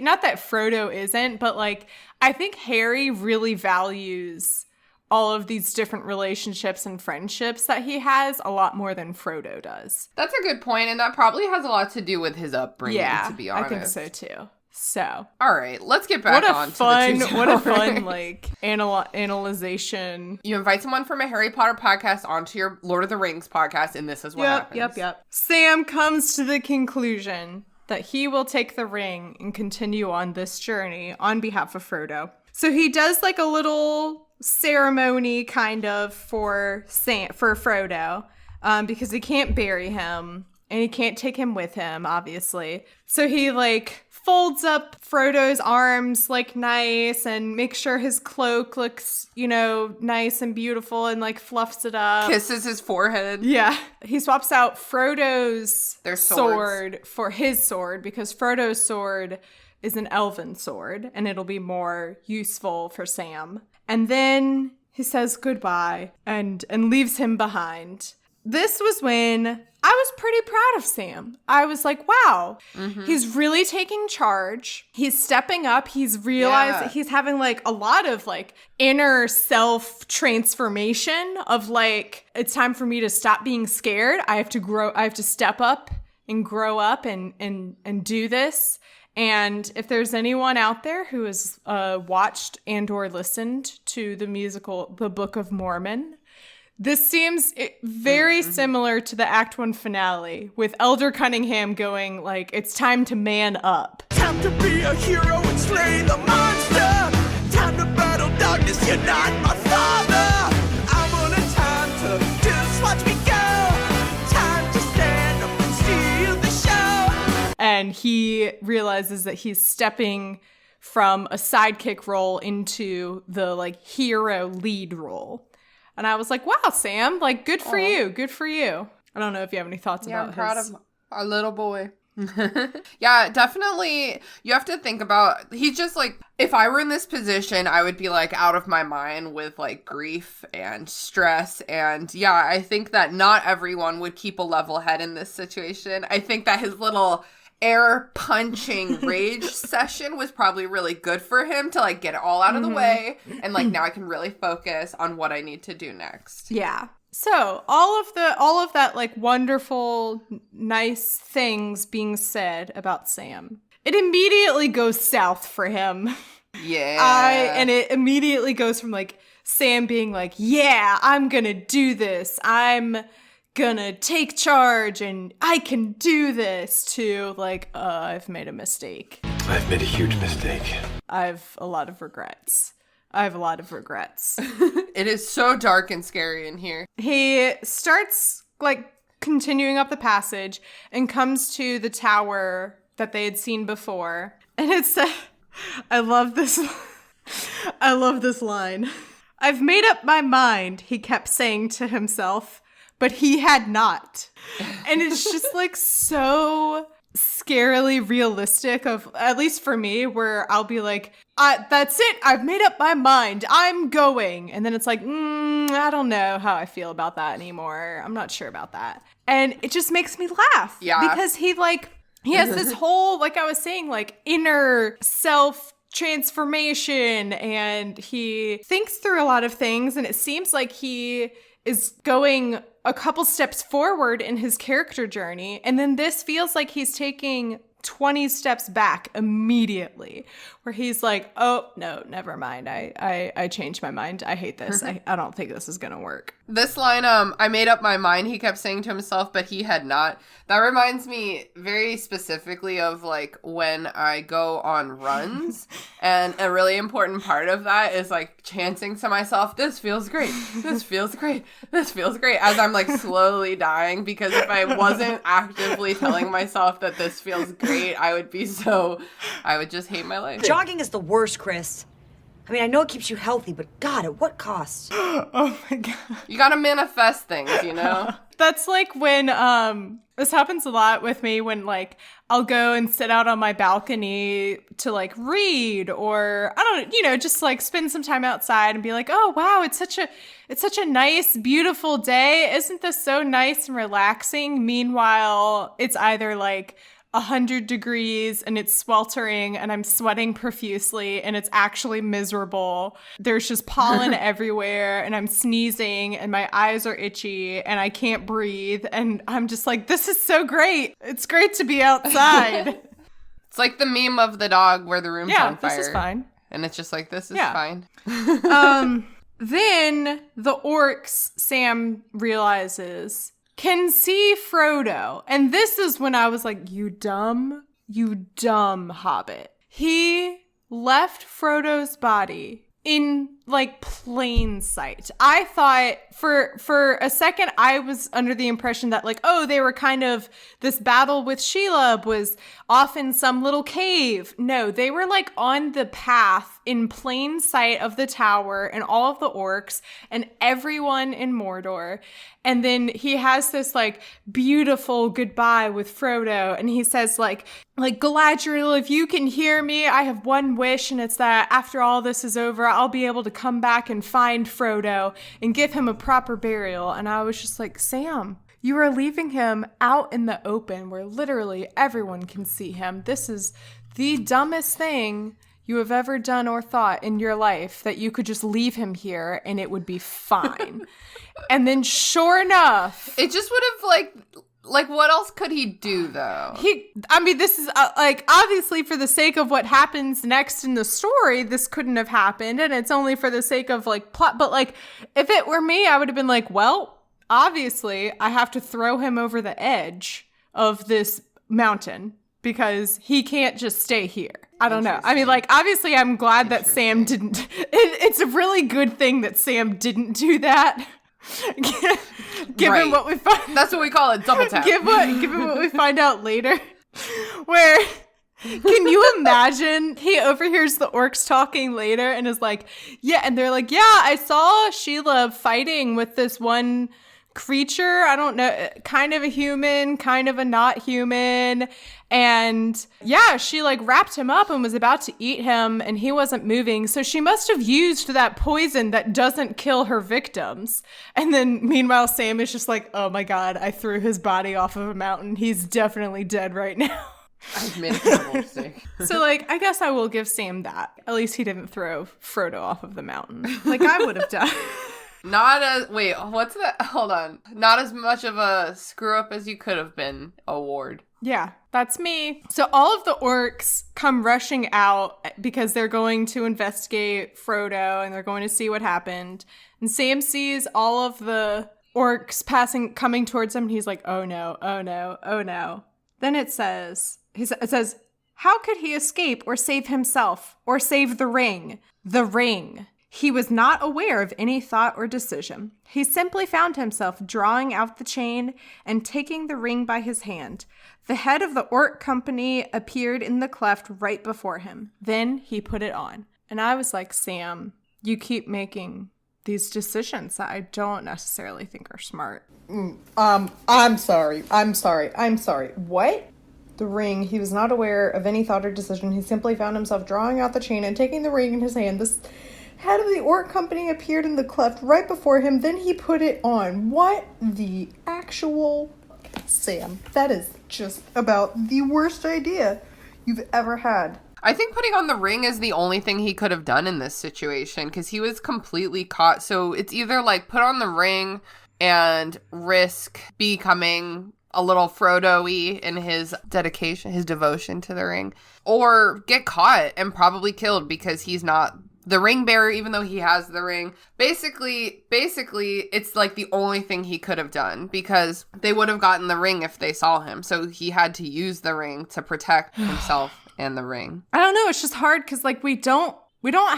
Speaker 2: not that Frodo isn't, but like, I think Harry really values all of these different relationships and friendships that he has a lot more than Frodo does.
Speaker 3: That's a good point, and that probably has a lot to do with his upbringing, to be honest.
Speaker 2: I think so too. So,
Speaker 3: all right, let's get back on to the Two
Speaker 2: what a
Speaker 3: Towers.
Speaker 2: fun like analyzation.
Speaker 3: You invite someone from a Harry Potter podcast onto your Lord of the Rings podcast, and this is what happens.
Speaker 2: Yep. Sam comes to the conclusion that he will take the ring and continue on this journey on behalf of Frodo. So he does like a little ceremony kind of for Frodo, because he can't bury him and he can't take him with him, obviously. So he like folds up Frodo's arms like nice and makes sure his cloak looks, nice and beautiful and like fluffs it up.
Speaker 3: Kisses his forehead.
Speaker 2: Yeah. He swaps out Frodo's
Speaker 3: Their
Speaker 2: sword for his sword because Frodo's sword is an elven sword and it'll be more useful for Sam. And then he says goodbye and leaves him behind. This was when I was pretty proud of Sam. I was like, wow, he's really taking charge. He's stepping up. He's realized that he's having like a lot of like inner self transformation of like, it's time for me to stop being scared. I have to step up and grow up and do this. And if there's anyone out there who has watched and or listened to the musical, The Book of Mormon, this seems very similar to the Act 1 finale with Elder Cunningham going like, it's time to man up.
Speaker 1: Time to be a hero and slay the monster. Time to battle darkness, you're not my father. I'm on a time to just watch me go. Time to stand up and steal the show.
Speaker 2: And he realizes that he's stepping from a sidekick role into the like hero lead role. And I was like, wow, Sam, like, good for you. Good for you. I don't know if you have any thoughts about
Speaker 3: I'm proud of our little boy. Yeah, definitely. You have to think about, he's just like, if I were in this position, I would be like out of my mind with like grief and stress. And yeah, I think that not everyone would keep a level head in this situation. I think that his little air punching rage session was probably really good for him to like get it all out of the way, and like now I can really focus on what I need to do next.
Speaker 2: Yeah. So all of that like wonderful, nice things being said about Sam, it immediately goes south for him.
Speaker 3: Yeah.
Speaker 2: And it immediately goes from like Sam being like, yeah, I'm gonna do this. I'm gonna take charge and I can do this, to like, I've made a mistake.
Speaker 6: I've made a huge mistake.
Speaker 2: I have a lot of regrets.
Speaker 3: It is so dark and scary in here.
Speaker 2: He starts like continuing up the passage and comes to the tower that they had seen before. And it's, I love this line. I've made up my mind, he kept saying to himself, but he had not. And it's just like so scarily realistic, of, at least for me, where I'll be like, that's it, I've made up my mind, I'm going. And then it's like, I don't know how I feel about that anymore. I'm not sure about that. And it just makes me laugh. Yeah. Because he has this whole, like I was saying, like inner self transformation, and he thinks through a lot of things, and it seems like he is going a couple steps forward in his character journey, and then this feels like he's taking 20 steps back immediately, where he's like, oh no, never mind, I changed my mind, I hate this, I don't think this is gonna work.
Speaker 3: This line, I made up my mind, he kept saying to himself, but he had not. That reminds me very specifically of like when I go on runs, and a really important part of that is like chanting to myself, this feels great, this feels great, this feels great, as I'm like slowly dying, because if I wasn't actively telling myself that this feels great, I would just hate my life.
Speaker 7: Jogging is the worst, Chris. I mean, I know it keeps you healthy, but God, at what cost?
Speaker 2: Oh my God.
Speaker 3: You gotta manifest things, you know?
Speaker 2: That's like when, this happens a lot with me when like I'll go and sit out on my balcony to like read, or I don't, just like spend some time outside and be like, oh wow, it's such a nice, beautiful day. Isn't this so nice and relaxing? Meanwhile, it's either like 100 degrees and it's sweltering and I'm sweating profusely and it's actually miserable. There's just pollen everywhere and I'm sneezing and my eyes are itchy and I can't breathe. And I'm just like, this is so great. It's great to be outside.
Speaker 3: It's like the meme of the dog where the room's on fire.
Speaker 2: Yeah, this is fine.
Speaker 3: And it's just like, this is fine.
Speaker 2: Then the orcs, Sam realizes, can see Frodo. And this is when I was like, you dumb hobbit. He left Frodo's body in like plain sight. I thought for a second I was under the impression that like, oh, they were kind of, this battle with Shelob was off in some little cave. No, they were like on the path in plain sight of the tower and all of the orcs and everyone in Mordor. And then he has this like beautiful goodbye with Frodo, and he says like Galadriel, if you can hear me, I have one wish, and it's that after all this is over, I'll be able to come back and find Frodo and give him a proper burial. And I was just like, Sam, you are leaving him out in the open where literally everyone can see him. This is the dumbest thing you have ever done or thought in your life, that you could just leave him here and it would be fine. And then sure enough,
Speaker 3: it just would have like what else could he do though?
Speaker 2: This is like, obviously for the sake of what happens next in the story, this couldn't have happened. And it's only for the sake of like plot. But like, if it were me, I would have been like, well, obviously I have to throw him over the edge of this mountain because he can't just stay here. I don't know. I mean, like, obviously I'm glad that Sam didn't. It's a really good thing that Sam didn't do that. Given what we find,
Speaker 3: that's what we call it, double tap.
Speaker 2: Given what we find out later, where can you imagine he overhears the orcs talking later and is like, yeah, and they're like, yeah, I saw Shelob fighting with this one creature, I don't know, kind of a human, kind of a not human, and yeah, she like wrapped him up and was about to eat him and he wasn't moving, so she must have used that poison that doesn't kill her victims. And then meanwhile Sam is just like, oh my god, I threw his body off of a mountain, he's definitely dead right now.
Speaker 3: I've made a terrible mistake.
Speaker 2: So like, I guess I will give Sam that, at least he didn't throw Frodo off of the mountain like I would have done.
Speaker 3: What's that? Hold on. Not as much of a screw up as you could have been award.
Speaker 2: Yeah, that's me. So all of the orcs come rushing out because they're going to investigate Frodo and they're going to see what happened. And Sam sees all of the orcs coming towards him. And he's like, oh no, oh no, oh no. Then it says, how could he escape or save himself or save the ring? The ring. He was not aware of any thought or decision. He simply found himself drawing out the chain and taking the ring by his hand. The head of the orc company appeared in the cleft right before him. Then he put it on. And I was like, Sam, you keep making these decisions that I don't necessarily think are smart. I'm sorry. What? The ring. He was not aware of any thought or decision. He simply found himself drawing out the chain and taking the ring in his hand. This head of the orc company appeared in the cleft right before him. Then he put it on. What the actual... Sam, that is just about the worst idea you've ever had.
Speaker 3: I think putting on the ring is the only thing he could have done in this situation because he was completely caught. So it's either like put on the ring and risk becoming a little Frodo-y in his dedication, his devotion to the ring, or get caught and probably killed because he's not the ring bearer, even though he has the ring. Basically, it's like the only thing he could have done because they would have gotten the ring if they saw him. So he had to use the ring to protect himself and the ring.
Speaker 2: I don't know. It's just hard because like we don't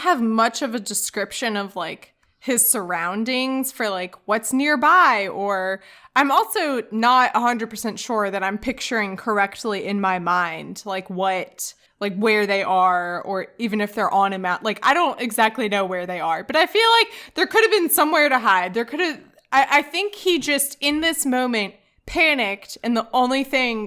Speaker 2: have much of a description of like his surroundings for like what's nearby, or I'm also not 100% sure that I'm picturing correctly in my mind like where they are, or even if they're on a mount. Like, I don't exactly know where they are, but I feel like there could have been somewhere to hide. I think he just, in this moment, panicked, and the only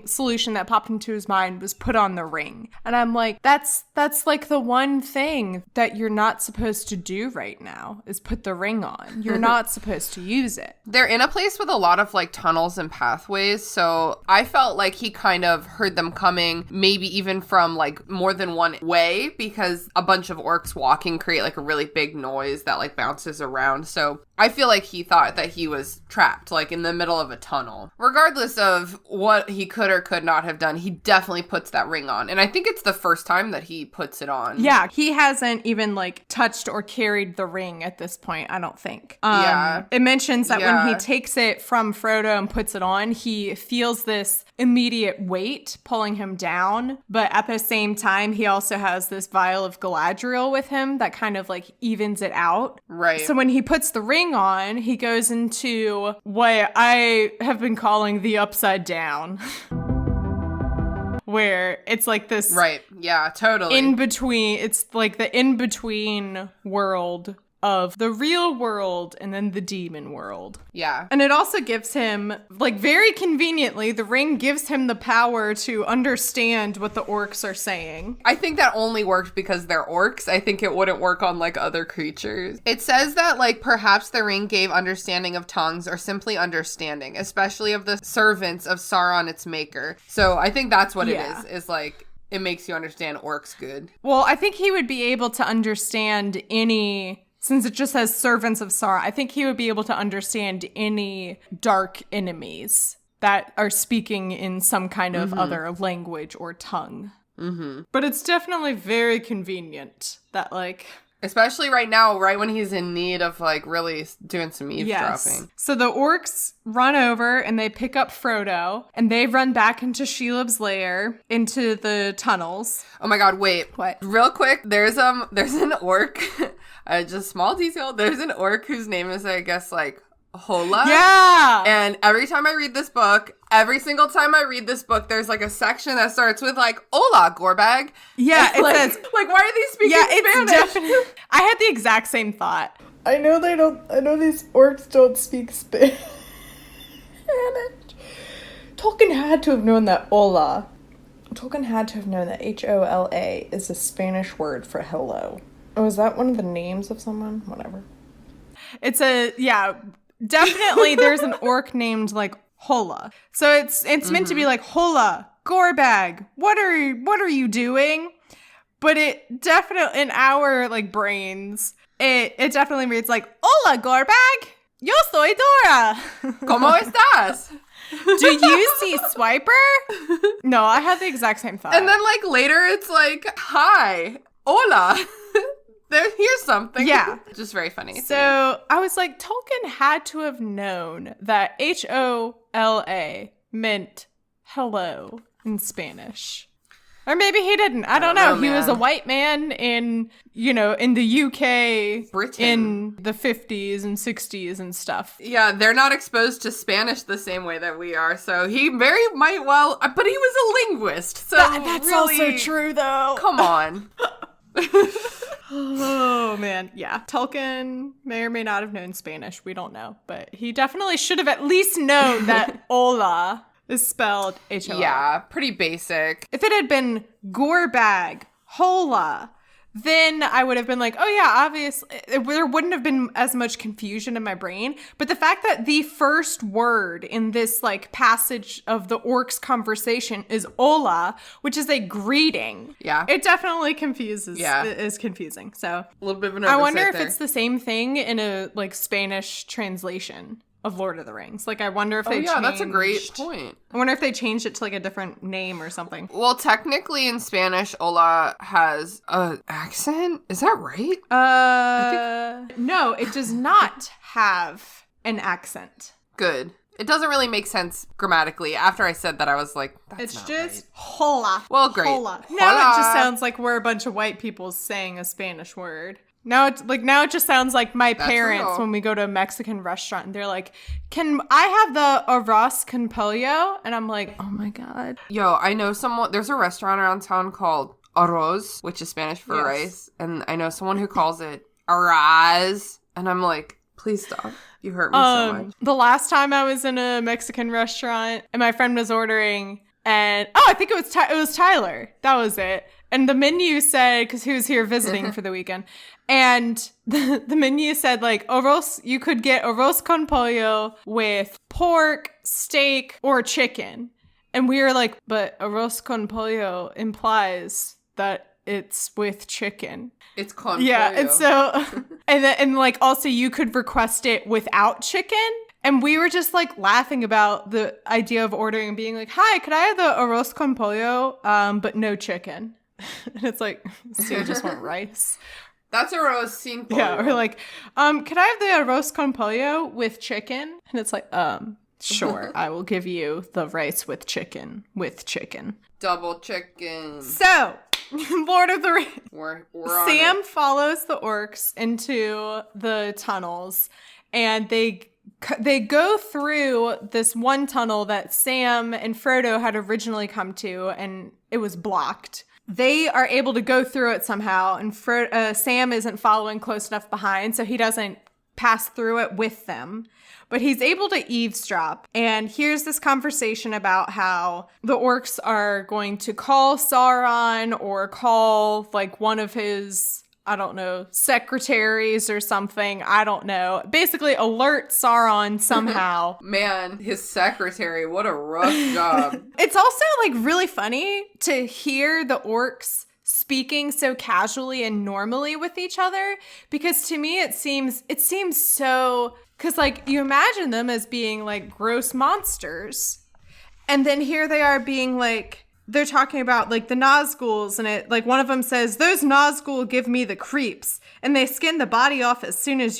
Speaker 2: solution that popped into his mind was put on the ring. And I'm like, that's like the one thing that you're not supposed to do right now is put the ring on. You're not supposed to use it.
Speaker 3: They're in a place with a lot of like tunnels and pathways, so I felt like he kind of heard them coming, maybe even from like more than one way, because a bunch of orcs walking create like a really big noise that like bounces around. So I feel like he thought that he was trapped like in the middle of a tunnel. Regardless of what he could or could not have done, he definitely puts that ring on. And I think it's the first time that he puts it on.
Speaker 2: Yeah, he hasn't even like touched or carried the ring at this point, I don't think.
Speaker 3: Yeah.
Speaker 2: It mentions that when he takes it from Frodo and puts it on, he feels this immediate weight pulling him down. But at the same time, he also has this vial of Galadriel with him that kind of like evens it out.
Speaker 3: Right.
Speaker 2: So when he puts the ring on, he goes into what I have been calling the upside down. Where it's like this...
Speaker 3: Right, yeah, totally.
Speaker 2: It's like the in-between world of the real world and then the demon world.
Speaker 3: Yeah.
Speaker 2: And it also gives him, like very conveniently, the ring gives him the power to understand what the orcs are saying.
Speaker 3: I think that only worked because they're orcs. I think it wouldn't work on like other creatures. It says that like perhaps the ring gave understanding of tongues or simply understanding, especially of the servants of Sauron its maker. So I think that's what it is like it makes you understand orcs good.
Speaker 2: Well, I think he would be able to understand since it just says servants of Sauron, I think he would be able to understand any dark enemies that are speaking in some kind of other language or tongue. Mm-hmm. But it's definitely very convenient that, like...
Speaker 3: Especially right now, right when he's in need of, like, really doing some eavesdropping.
Speaker 2: Yes. So the orcs run over and they pick up Frodo and they run back into Shelob's lair, into the tunnels.
Speaker 3: Oh my god, wait.
Speaker 2: What?
Speaker 3: Real quick, there's an orc... just small detail. There's an orc whose name is, I guess, like, Hola.
Speaker 2: Yeah!
Speaker 3: And every time I read this book, every single time I read this book, there's, like, a section that starts with, like, Hola, Gorbag.
Speaker 2: Yeah,
Speaker 3: and,
Speaker 2: it
Speaker 3: like,
Speaker 2: says...
Speaker 3: Like, why are they speaking Spanish?
Speaker 2: It's definitely... I had the exact same thought.
Speaker 8: I know these orcs don't speak Spanish. Tolkien had to have known that Hola. Tolkien had to have known that Hola is a Spanish word for hello. Oh, is that one of the names of someone? Whatever.
Speaker 2: It's definitely there's an orc named like Hola. So it's meant to be like, Hola, Gorbag, what are you doing? But it definitely, in our like brains, it definitely reads like, Hola, Gorbag, yo soy Dora.
Speaker 3: ¿Cómo estás?
Speaker 2: Do you see Swiper? No, I had the exact same thought.
Speaker 3: And then like later it's like, hi, hola. Here's something.
Speaker 2: Yeah.
Speaker 3: Just very funny.
Speaker 2: So I was like, Tolkien had to have known that HOLA meant hello in Spanish. Or maybe he didn't. I don't know. He was a white man in the UK,
Speaker 3: Britain,
Speaker 2: in the 50s and 60s and stuff.
Speaker 3: Yeah, they're not exposed to Spanish the same way that we are. So he very might well, but he was a linguist. So
Speaker 2: That's
Speaker 3: really,
Speaker 2: also true, though.
Speaker 3: Come on.
Speaker 2: Oh, man. Yeah. Tolkien may or may not have known Spanish. We don't know. But he definitely should have at least known that hola is spelled H-O-L.
Speaker 3: Yeah, pretty basic.
Speaker 2: If it had been gore bag, hola, then I would have been like, oh yeah, obviously, there wouldn't have been as much confusion in my brain. But the fact that the first word in this like passage of the orcs conversation is hola, which is a greeting.
Speaker 3: Yeah.
Speaker 2: It definitely confuses.
Speaker 3: Yeah.
Speaker 2: It is confusing. So
Speaker 3: A little bit of an
Speaker 2: I
Speaker 3: oversight
Speaker 2: wonder if
Speaker 3: there.
Speaker 2: it's the same thing in a like Spanish translation of Lord of the Rings. Like, I wonder if they changed...
Speaker 3: that's a great point.
Speaker 2: I wonder if they changed it to, like, a different name or something.
Speaker 3: Well, technically in Spanish, hola has an accent. Is that right?
Speaker 2: No, it does not have an accent.
Speaker 3: Good. It doesn't really make sense grammatically. After I said that, I was like, that's
Speaker 2: It's
Speaker 3: not
Speaker 2: just
Speaker 3: right.
Speaker 2: hola.
Speaker 3: Well, great.
Speaker 2: Hola. Now
Speaker 3: Hola.
Speaker 2: it just sounds like we're a bunch of white people saying a Spanish word. Now it just sounds like my parents
Speaker 3: real.
Speaker 2: when we go to a Mexican restaurant and they're like, "Can I have the arroz con pollo?" And I'm like, "Oh my god."
Speaker 3: Yo, I know someone, there's a restaurant around town called Arroz, which is Spanish for
Speaker 2: Yes.
Speaker 3: rice. And I know someone who calls it arroz. And I'm like, please stop. You hurt me so much.
Speaker 2: The last time I was in a Mexican restaurant and my friend was ordering, and I think it was Tyler. That was it. And the menu said, because he was here visiting for the weekend, and the menu said like arroz. You could get arroz con pollo with pork, steak, or chicken. And we were like, but arroz con pollo implies that it's with chicken.
Speaker 3: It's con
Speaker 2: Yeah,
Speaker 3: pollo.
Speaker 2: and so, and like also you could request it without chicken. And we were just like laughing about the idea of ordering and being like, "Hi, could I have the arroz con pollo, but no chicken?" And it's like, so you just want rice?
Speaker 3: That's arroz sin pollo.
Speaker 2: Yeah, or like, could I have the arroz con pollo with chicken? And it's like, sure, I will give you the rice with chicken,
Speaker 3: Double chicken.
Speaker 2: So, Lord of the Rings.
Speaker 3: We're on
Speaker 2: Sam
Speaker 3: it.
Speaker 2: follows the orcs into the tunnels, and they go through this one tunnel that Sam and Frodo had originally come to, and it was blocked. They are able to go through it somehow, and Sam isn't following close enough behind, so he doesn't pass through it with them. But he's able to eavesdrop, and here's this conversation about how the orcs are going to call Sauron or call like one of his, I don't know, secretaries or something. I don't know. Basically alert Sauron somehow.
Speaker 3: Man, his secretary, what a rough job.
Speaker 2: It's also like really funny to hear the orcs speaking so casually and normally with each other, because to me it seems so, because like you imagine them as being like gross monsters, and then here they are being like, they're talking about like the Nazguls, and it like one of them says, "Those Nazgul give me the creeps, and they skin the body off as soon as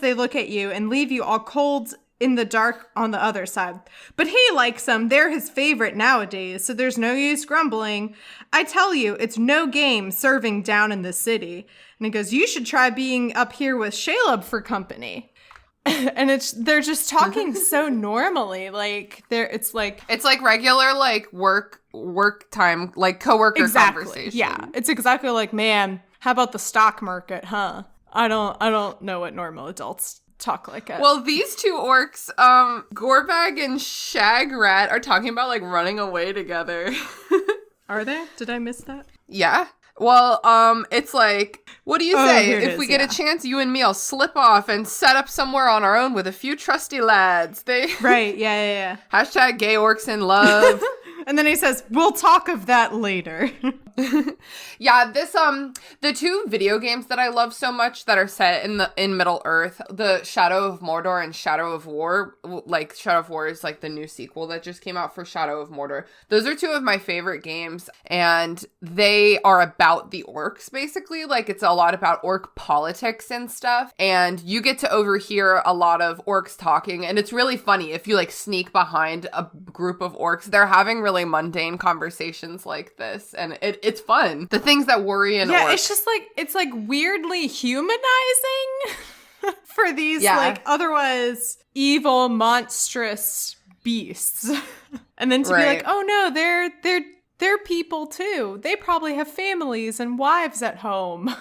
Speaker 2: they look at you and leave you all cold in the dark on the other side. But he likes them. They're his favorite nowadays, so there's no use grumbling. I tell you, it's no game serving down in the city." And he goes, "You should try being up here with Shelob for company." And they're just talking so normally, like it's like
Speaker 3: regular like work time, like coworker
Speaker 2: exactly,
Speaker 3: conversation.
Speaker 2: yeah, it's exactly like, man, how about the stock market, huh? I don't know what normal adults talk like it.
Speaker 3: Well, these two orcs, Gorbag and Shagrat, are talking about like running away together.
Speaker 2: Are they? Did I miss that?
Speaker 3: Yeah. Well, it's like, what do you say?
Speaker 2: here it
Speaker 3: If
Speaker 2: is,
Speaker 3: we get
Speaker 2: yeah.
Speaker 3: a chance, you and me'll slip off and set up somewhere on our own with a few trusty lads. They
Speaker 2: Right, yeah.
Speaker 3: hashtag gay orcs in love.
Speaker 2: And then he says, "We'll talk of that later."
Speaker 3: Yeah, this the two video games that I love so much that are set in Middle Earth, the Shadow of Mordor and Shadow of War, like Shadow of War is like the new sequel that just came out for Shadow of Mordor. Those are two of my favorite games, and they are about the orcs basically. Like it's a lot about orc politics and stuff, and you get to overhear a lot of orcs talking, and it's really funny if you like sneak behind a group of orcs. They're having really mundane conversations like this, and it's fun. The things that worry an orc.
Speaker 2: It's just like, it's like weirdly humanizing for these like otherwise evil, monstrous beasts. And then to be like, oh no, they're people too. They probably have families and wives at home.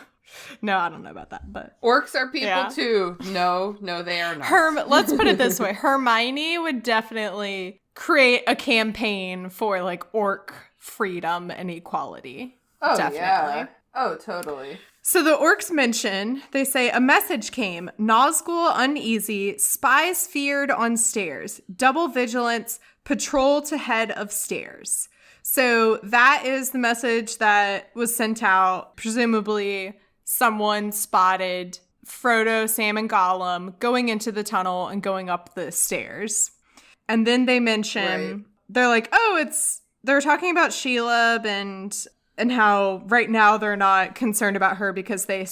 Speaker 2: No, I don't know about that, but
Speaker 3: orcs are people too. No, they are not.
Speaker 2: Let's put it this way. Hermione would definitely create a campaign for like orc freedom and equality.
Speaker 3: Oh,
Speaker 2: definitely.
Speaker 3: Yeah. Oh, totally.
Speaker 2: So the orcs mention, they say, a message came. Nazgul uneasy, spies feared on stairs, double vigilance, patrol to head of stairs. So that is the message that was sent out. Presumably someone spotted Frodo, Sam, and Gollum going into the tunnel and going up the stairs. And then they mention, they're like, they're talking about Shelob and how right now they're not concerned about her because they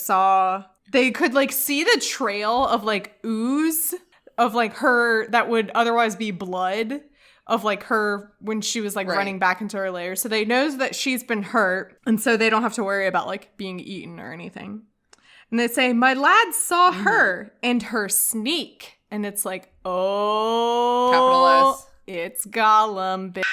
Speaker 2: could like see the trail of like ooze of like her that would otherwise be blood of like her when she was like running back into her lair. So they know that she's been hurt, and so they don't have to worry about like being eaten or anything. And they say, my lads saw her and her sneak. And it's like, oh,
Speaker 3: capital S.
Speaker 2: It's Gollum, bitch.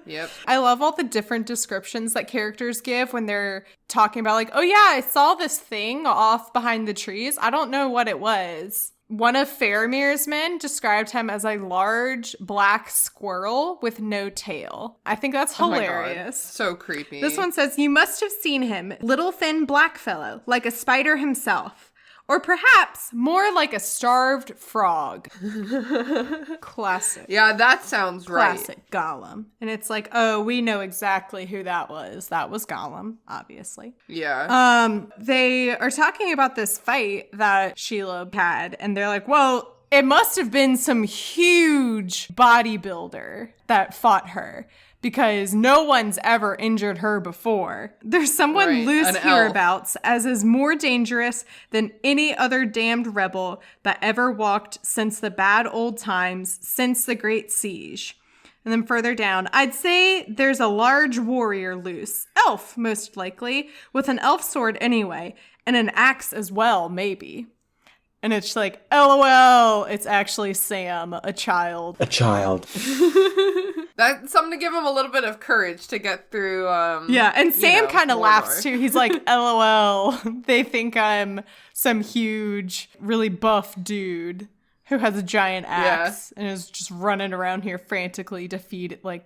Speaker 3: Yep.
Speaker 2: I love all the different descriptions that characters give when they're talking about like, oh yeah, I saw this thing off behind the trees. I don't know what it was. One of Faramir's men described him as a large black squirrel with no tail. I think that's hilarious.
Speaker 3: So creepy.
Speaker 2: This one says, you must have seen him, little thin black fellow, like a spider himself. Or perhaps more like a starved frog. Classic.
Speaker 3: Yeah, that sounds right.
Speaker 2: Classic Gollum. And it's like, oh, we know exactly who that was. That was Gollum, obviously.
Speaker 3: Yeah.
Speaker 2: They are talking about this fight that Shelob had, and they're like, well, it must have been some huge bodybuilder that fought her, because no one's ever injured her before. There's someone loose hereabouts, as is more dangerous than any other damned rebel that ever walked since the bad old times, since the great siege. And then further down, I'd say there's a large warrior loose, elf most likely, with an elf sword anyway, and an axe as well, maybe. And it's like, LOL, it's actually Sam, a child.
Speaker 5: A child.
Speaker 3: That's something to give him a little bit of courage to get through.
Speaker 2: Yeah, and Sam kind of laughs too. He's like, LOL, they think I'm some huge, really buff dude who has a giant axe and is just running around here frantically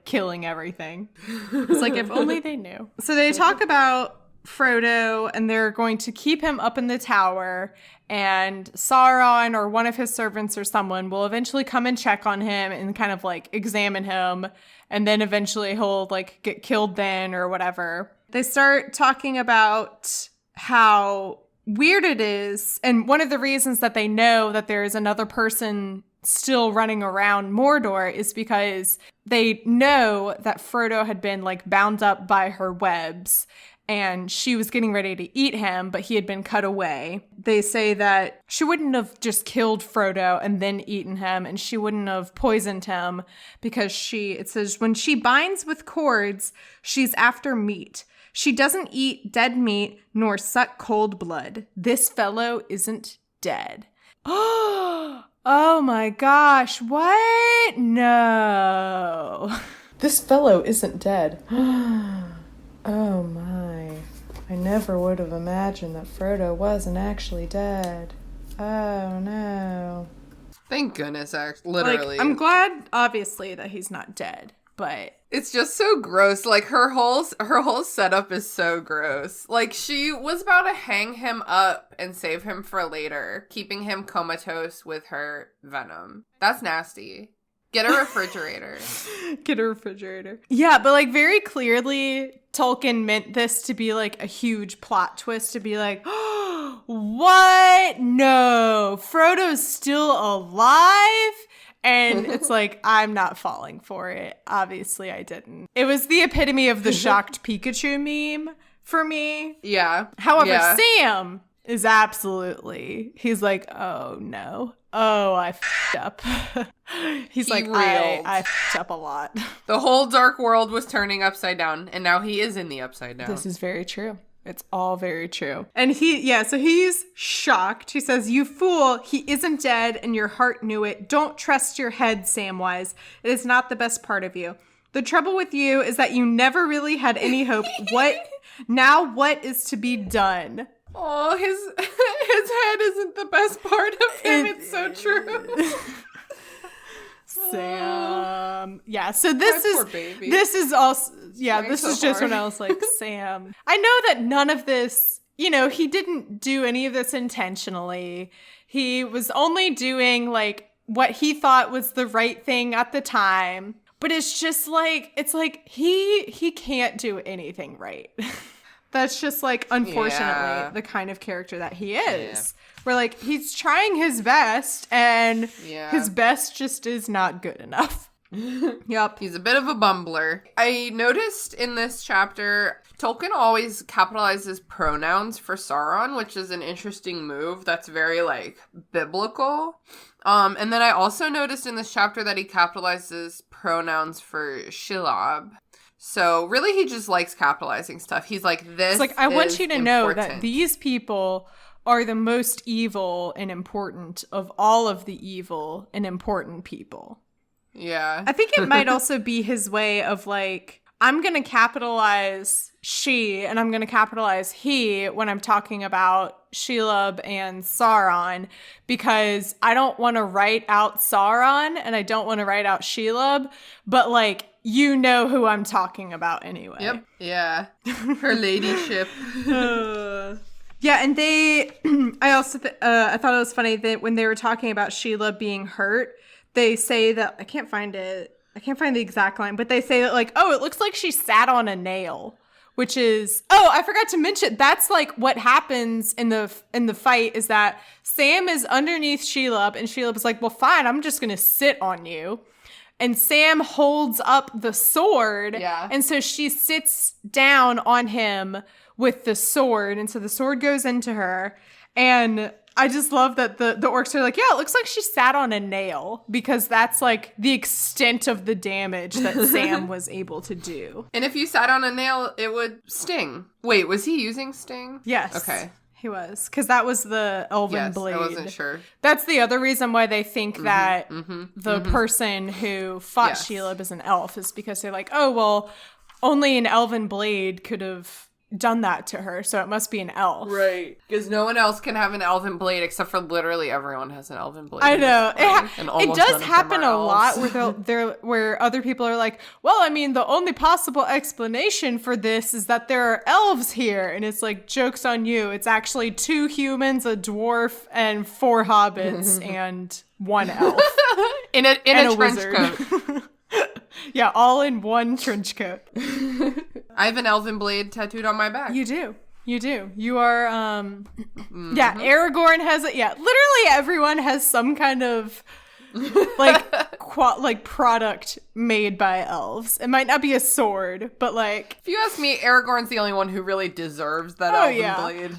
Speaker 2: killing everything. It's like, if only they knew. So they talk about Frodo, and they're going to keep him up in the tower, and Sauron or one of his servants or someone will eventually come and check on him and kind of like examine him, and then eventually he'll like get killed then or whatever. They start talking about how weird it is, and one of the reasons that they know that there is another person still running around Mordor is because they know that Frodo had been like bound up by her webs, and she was getting ready to eat him, but he had been cut away. They say that she wouldn't have just killed Frodo and then eaten him, and she wouldn't have poisoned him because it says, when she binds with cords, she's after meat. She doesn't eat dead meat nor suck cold blood. This fellow isn't dead. Oh my gosh, what? No.
Speaker 8: This fellow isn't dead. Oh my. I never would have imagined that Frodo wasn't actually dead. Oh no.
Speaker 3: Thank goodness, literally.
Speaker 2: Like, I'm glad, obviously, that he's not dead, but
Speaker 3: it's just so gross. Like, her whole setup is so gross. Like, she was about to hang him up and save him for later, keeping him comatose with her venom. That's nasty. Get a refrigerator.
Speaker 2: Get a refrigerator. Yeah, but like very clearly Tolkien meant this to be like a huge plot twist, to be like, oh, what? No, Frodo's still alive? And it's like, I'm not falling for it. Obviously I didn't. It was the epitome of the shocked Pikachu meme for me.
Speaker 3: Yeah.
Speaker 2: However, Sam is absolutely, he's like, oh no. Oh, I f***ed up. He's
Speaker 3: He
Speaker 2: like,
Speaker 3: reeled.
Speaker 2: I f***ed up a lot.
Speaker 3: The whole dark world was turning upside down, and now he is in the upside down.
Speaker 2: This is very true. It's all very true. And so he's shocked. He says, you fool, he isn't dead and your heart knew it. Don't trust your head, Samwise. It is not the best part of you. The trouble with you is that you never really had any hope. What is to be done?
Speaker 3: Oh, his head isn't the best part of him. It's so true.
Speaker 2: Sam. Yeah, so this
Speaker 3: poor baby.
Speaker 2: this is also,
Speaker 3: Trying
Speaker 2: this
Speaker 3: so
Speaker 2: is just
Speaker 3: hard.
Speaker 2: when I was like, Sam. I know that none of this, he didn't do any of this intentionally. He was only doing like what he thought was the right thing at the time. But it's just like, he can't do anything right. That's just like, unfortunately, the kind of character that he is. Where like, he's trying his best and his best just is not good enough. Yep.
Speaker 3: He's a bit of a bumbler. I noticed in this chapter, Tolkien always capitalizes pronouns for Sauron, which is an interesting move that's very like biblical. And then I also noticed in this chapter that he capitalizes pronouns for Shelob. So really, he just likes capitalizing stuff. He's like, this
Speaker 2: It's like, I want
Speaker 3: is
Speaker 2: you to know
Speaker 3: important.
Speaker 2: that these people are the most evil and important of all of the evil and important people.
Speaker 3: Yeah.
Speaker 2: I think it might also be his way of like, I'm going to capitalize she and I'm going to capitalize he when I'm talking about Shelob and Sauron, because I don't want to write out Sauron and I don't want to write out Shelob, but like, you know who I'm talking about anyway.
Speaker 3: Yep. Yeah. Her ladyship.
Speaker 2: Yeah, and I also, I thought it was funny that when they were talking about Sheila being hurt, they say that, I can't find the exact line, but they say that like, oh, it looks like she sat on a nail, which is, oh, I forgot to mention, that's like what happens in the fight is that Sam is underneath Shelob and Shelob is like, well, fine, I'm just going to sit on you. And Sam holds up the sword.
Speaker 3: Yeah.
Speaker 2: And so she sits down on him with the sword. And so the sword goes into her. And I just love that the orcs are like, yeah, it looks like she sat on a nail, because that's like the extent of the damage that Sam was able to do.
Speaker 3: And if you sat on a nail, it would sting. Wait, was he using sting?
Speaker 2: Yes.
Speaker 3: Okay.
Speaker 2: He was, because that was the elven blade.
Speaker 3: I wasn't sure.
Speaker 2: That's the other reason why they think that the person who fought Shelob is an elf, is because they're like, oh, well, only an elven blade could have done that to her, so it must be an elf.
Speaker 3: Right. Because no one else can have an elven blade except for literally everyone has an elven blade.
Speaker 2: I know. It does happen a lot
Speaker 3: where
Speaker 2: where other people are like, well, I mean, the only possible explanation for this is that there are elves here. And it's like, joke's on you. It's actually 2 humans, a dwarf, and 4 hobbits, and 1 elf.
Speaker 3: in a trench
Speaker 2: wizard.
Speaker 3: coat.
Speaker 2: Yeah, all in 1 trench coat.
Speaker 3: I have an elven blade tattooed on my back.
Speaker 2: You do. You are, yeah, Aragorn has it. Yeah, literally everyone has some kind of, like, product made by elves. It might not be a sword, but, like...
Speaker 3: If you ask me, Aragorn's the only one who really deserves that elven blade.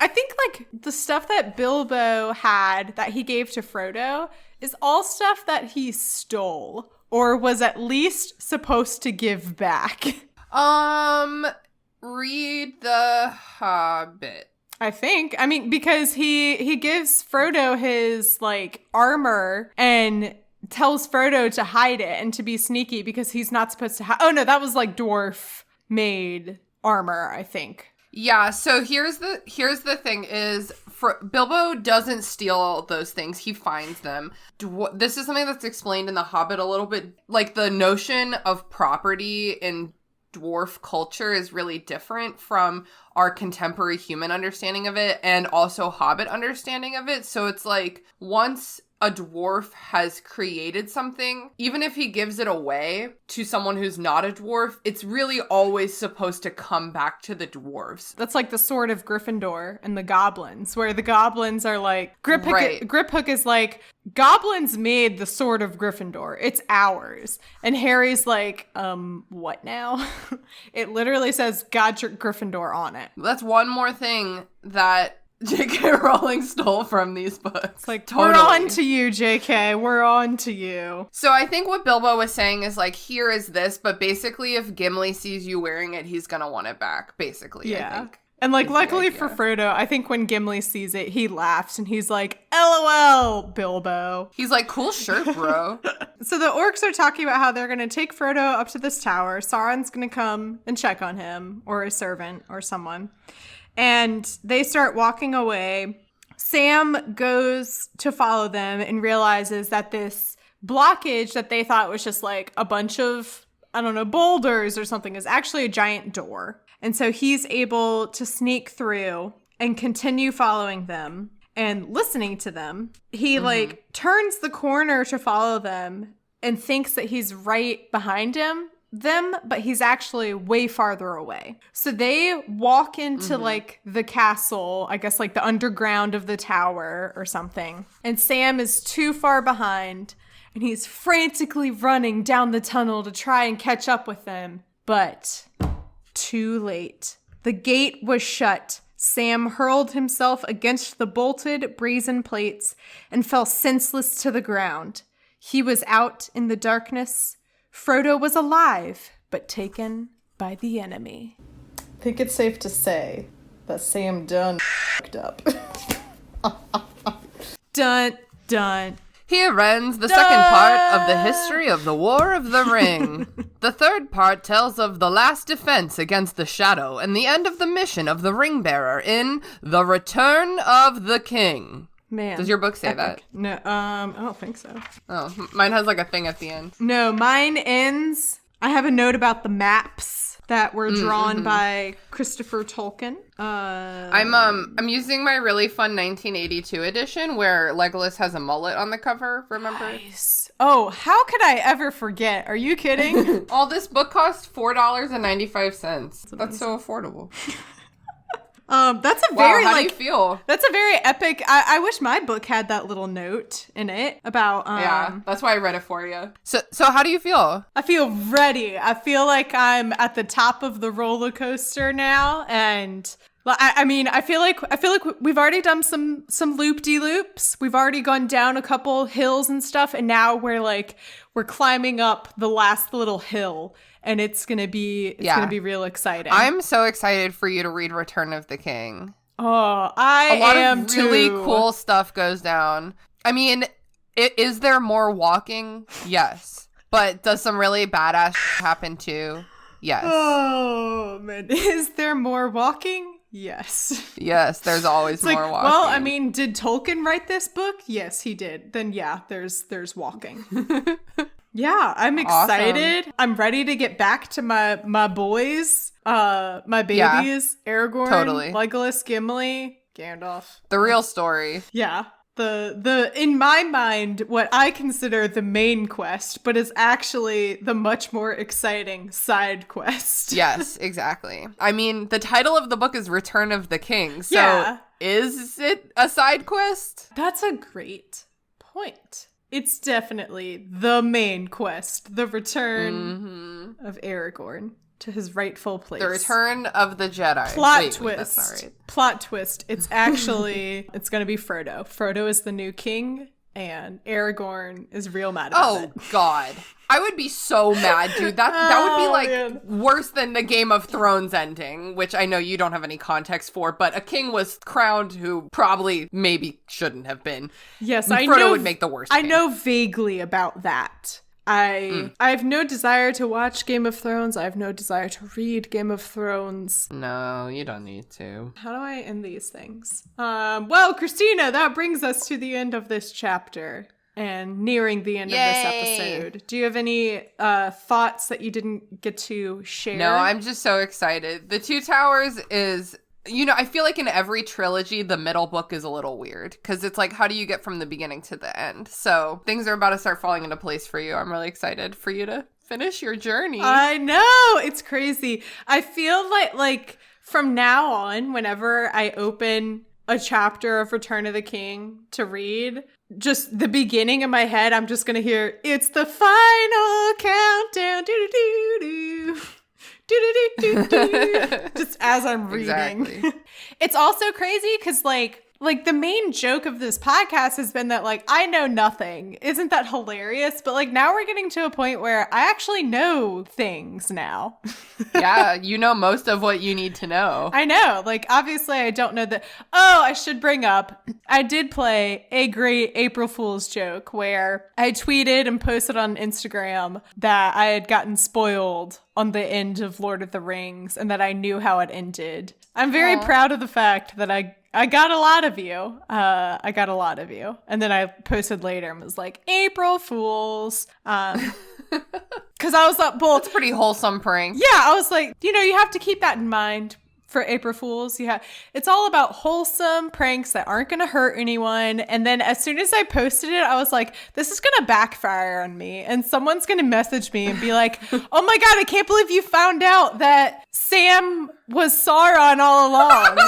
Speaker 2: I think, like, the stuff that Bilbo had that he gave to Frodo is all stuff that he stole, or was at least supposed to give back.
Speaker 3: Read The Hobbit.
Speaker 2: I think. I mean, because he gives Frodo his, like, armor and tells Frodo to hide it and to be sneaky because he's not supposed to oh, no, that was, like, dwarf-made armor, I think.
Speaker 3: Yeah, so here's the thing is, Bilbo doesn't steal those things. He finds them. This is something that's explained in The Hobbit a little bit. Like, the notion of property in dwarf culture is really different from our contemporary human understanding of it and also Hobbit understanding of it. So it's like, once a dwarf has created something, even if he gives it away to someone who's not a dwarf, it's really always supposed to come back to the dwarves.
Speaker 2: That's like the sword of Gryffindor and the goblins, where the goblins are like, Griphook is like, goblins made the sword of Gryffindor. It's ours. And Harry's like, what now? It literally says Godric Gryffindor on it.
Speaker 3: That's one more thing that J.K. Rowling stole from these books.
Speaker 2: It's like,
Speaker 3: totally.
Speaker 2: We're on to you, J.K. We're on to you.
Speaker 3: So I think what Bilbo was saying is like, here is this, but basically if Gimli sees you wearing it, he's gonna want it back, basically,
Speaker 2: yeah.
Speaker 3: I think.
Speaker 2: And like, luckily for Frodo, I think when Gimli sees it, he laughs and he's like, LOL, Bilbo.
Speaker 3: He's like, cool shirt, bro.
Speaker 2: So the orcs are talking about how they're going to take Frodo up to this tower. Sauron's going to come and check on him, or a servant or someone. And they start walking away. Sam goes to follow them and realizes that this blockage that they thought was just like a bunch of, I don't know, boulders or something is actually a giant door. And so he's able to sneak through and continue following them and listening to them. He like turns the corner to follow them and thinks that he's right behind them, but he's actually way farther away. So they walk into like the castle, I guess like the underground of the tower or something. And Sam is too far behind and he's frantically running down the tunnel to try and catch up with them. But too late. The gate was shut. Sam hurled himself against the bolted brazen plates and fell senseless to the ground. He was out in the darkness. Frodo was alive, but taken by the enemy.
Speaker 8: I think it's safe to say that Sam done f***ed up.
Speaker 2: Dun, dun.
Speaker 3: Here ends the second part of the history of the War of the Ring. The third part tells of the last defense against the Shadow and the end of the mission of the Ring-Bearer in The Return of the King.
Speaker 2: Man.
Speaker 3: Does your book say that?
Speaker 2: No, I don't think so.
Speaker 3: Oh, mine has like a thing at the end.
Speaker 2: No, mine ends. I have a note about the maps that were drawn by Christopher Tolkien.
Speaker 3: I'm using my really fun 1982 edition where Legolas has a mullet on the cover, remember?
Speaker 2: Nice. Oh, how could I ever forget? Are you kidding?
Speaker 3: Oh, this book cost $4.95. That's so affordable.
Speaker 2: That's a
Speaker 3: Wow,
Speaker 2: very
Speaker 3: how do you feel?
Speaker 2: That's a very epic. I wish my book had that little note in it about.
Speaker 3: Yeah, that's why I read it for you. So how do you feel?
Speaker 2: I feel ready. I feel like I'm at the top of the roller coaster now, and I mean, I feel like we've already done some loop-de-loops. We've already gone down a couple hills and stuff, and now we're climbing up the last little hill. And it's gonna be real exciting.
Speaker 3: I'm so excited for you to read Return of the King.
Speaker 2: Oh, I am too.
Speaker 3: A lot of really cool stuff goes down. I mean, is there more walking? Yes. But does some really badass happen too? Yes.
Speaker 2: Oh, man. Is there more walking? Yes.
Speaker 3: Yes, there's always more walking.
Speaker 2: Well, I mean, did Tolkien write this book? Yes, he did. Then yeah, there's walking. Yeah, I'm excited. Awesome. I'm ready to get back to my boys, my babies, Aragorn, totally. Legolas, Gimli, Gandalf.
Speaker 3: The real story.
Speaker 2: Yeah. The in my mind, what I consider the main quest, but is actually the much more exciting side quest.
Speaker 3: Yes, exactly. I mean, the title of the book is Return of the King. So is it a side quest?
Speaker 2: That's a great point. It's definitely the main quest, the return of Aragorn to his rightful place.
Speaker 3: The return of the Jedi.
Speaker 2: Plot twist. That's not right. Plot twist. It's actually, it's going to be Frodo. Frodo is the new king, and Aragorn is real mad about it.
Speaker 3: Oh, God. I would be so mad, dude. That would be like worse than the Game of Thrones ending, which I know you don't have any context for, but a king was crowned who probably maybe shouldn't have been.
Speaker 2: Yes,
Speaker 3: I know. Frodo would make the worst
Speaker 2: I
Speaker 3: king.
Speaker 2: know vaguely about that. I have no desire to watch Game of Thrones. I have no desire to read Game of Thrones.
Speaker 3: No, you don't need to.
Speaker 2: How do I end these things? Well, Christina, that brings us to the end of this chapter. And nearing the end of this episode. Do you have any thoughts that you didn't get to share?
Speaker 3: No, I'm just so excited. The Two Towers is You know, I feel like in every trilogy, the middle book is a little weird because it's like, how do you get from the beginning to the end? So things are about to start falling into place for you. I'm really excited for you to finish your journey.
Speaker 2: I know. It's crazy. I feel like from now on, whenever I open a chapter of Return of the King to read, just the beginning in my head, I'm just going to hear, it's the final countdown. Do-do-do-do. Just as I'm reading.
Speaker 3: Exactly.
Speaker 2: It's also crazy because like the main joke of this podcast has been that like I know nothing. Isn't that hilarious? But like now we're getting to a point where I actually know things now.
Speaker 3: Yeah, you know most of what you need to know.
Speaker 2: I know. Like obviously I don't know that. Oh, I should bring up, I did play a great April Fool's joke where I tweeted and posted on Instagram that I had gotten spoiled on the end of Lord of the Rings and that I knew how it ended. I'm very proud of the fact that I got a lot of you. I got a lot of you. And then I posted later and was like, April Fools. Because I was like, well,
Speaker 3: It's a pretty wholesome prank.
Speaker 2: yeah, I was like, you know, you have to keep that in mind for April Fools. It's all about wholesome pranks that aren't going to hurt anyone. And then as soon as I posted it, I was like, this is going to backfire on me. And someone's going to message me and be like, oh my God, I can't believe you found out that Sam was Sauron all along.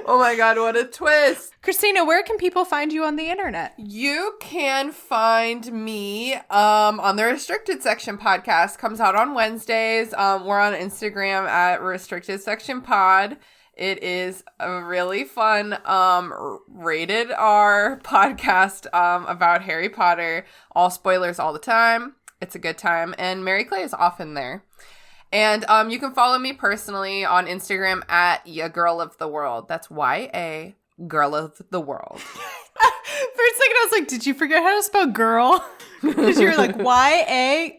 Speaker 3: Oh my God, what a twist.
Speaker 2: Christina, where can people find you on the internet?
Speaker 3: You can find me on the Restricted Section podcast. Comes out on Wednesdays. We're on Instagram at Restricted Section Pod. It is a really fun rated R podcast about Harry Potter. All spoilers all the time. It's a good time. And Mary Clay is often there. And you can follow me personally on Instagram at Ya Girl of the World. That's YA Girl of the World.
Speaker 2: For a second, I was like, did you forget how to spell girl? Because you were like, YA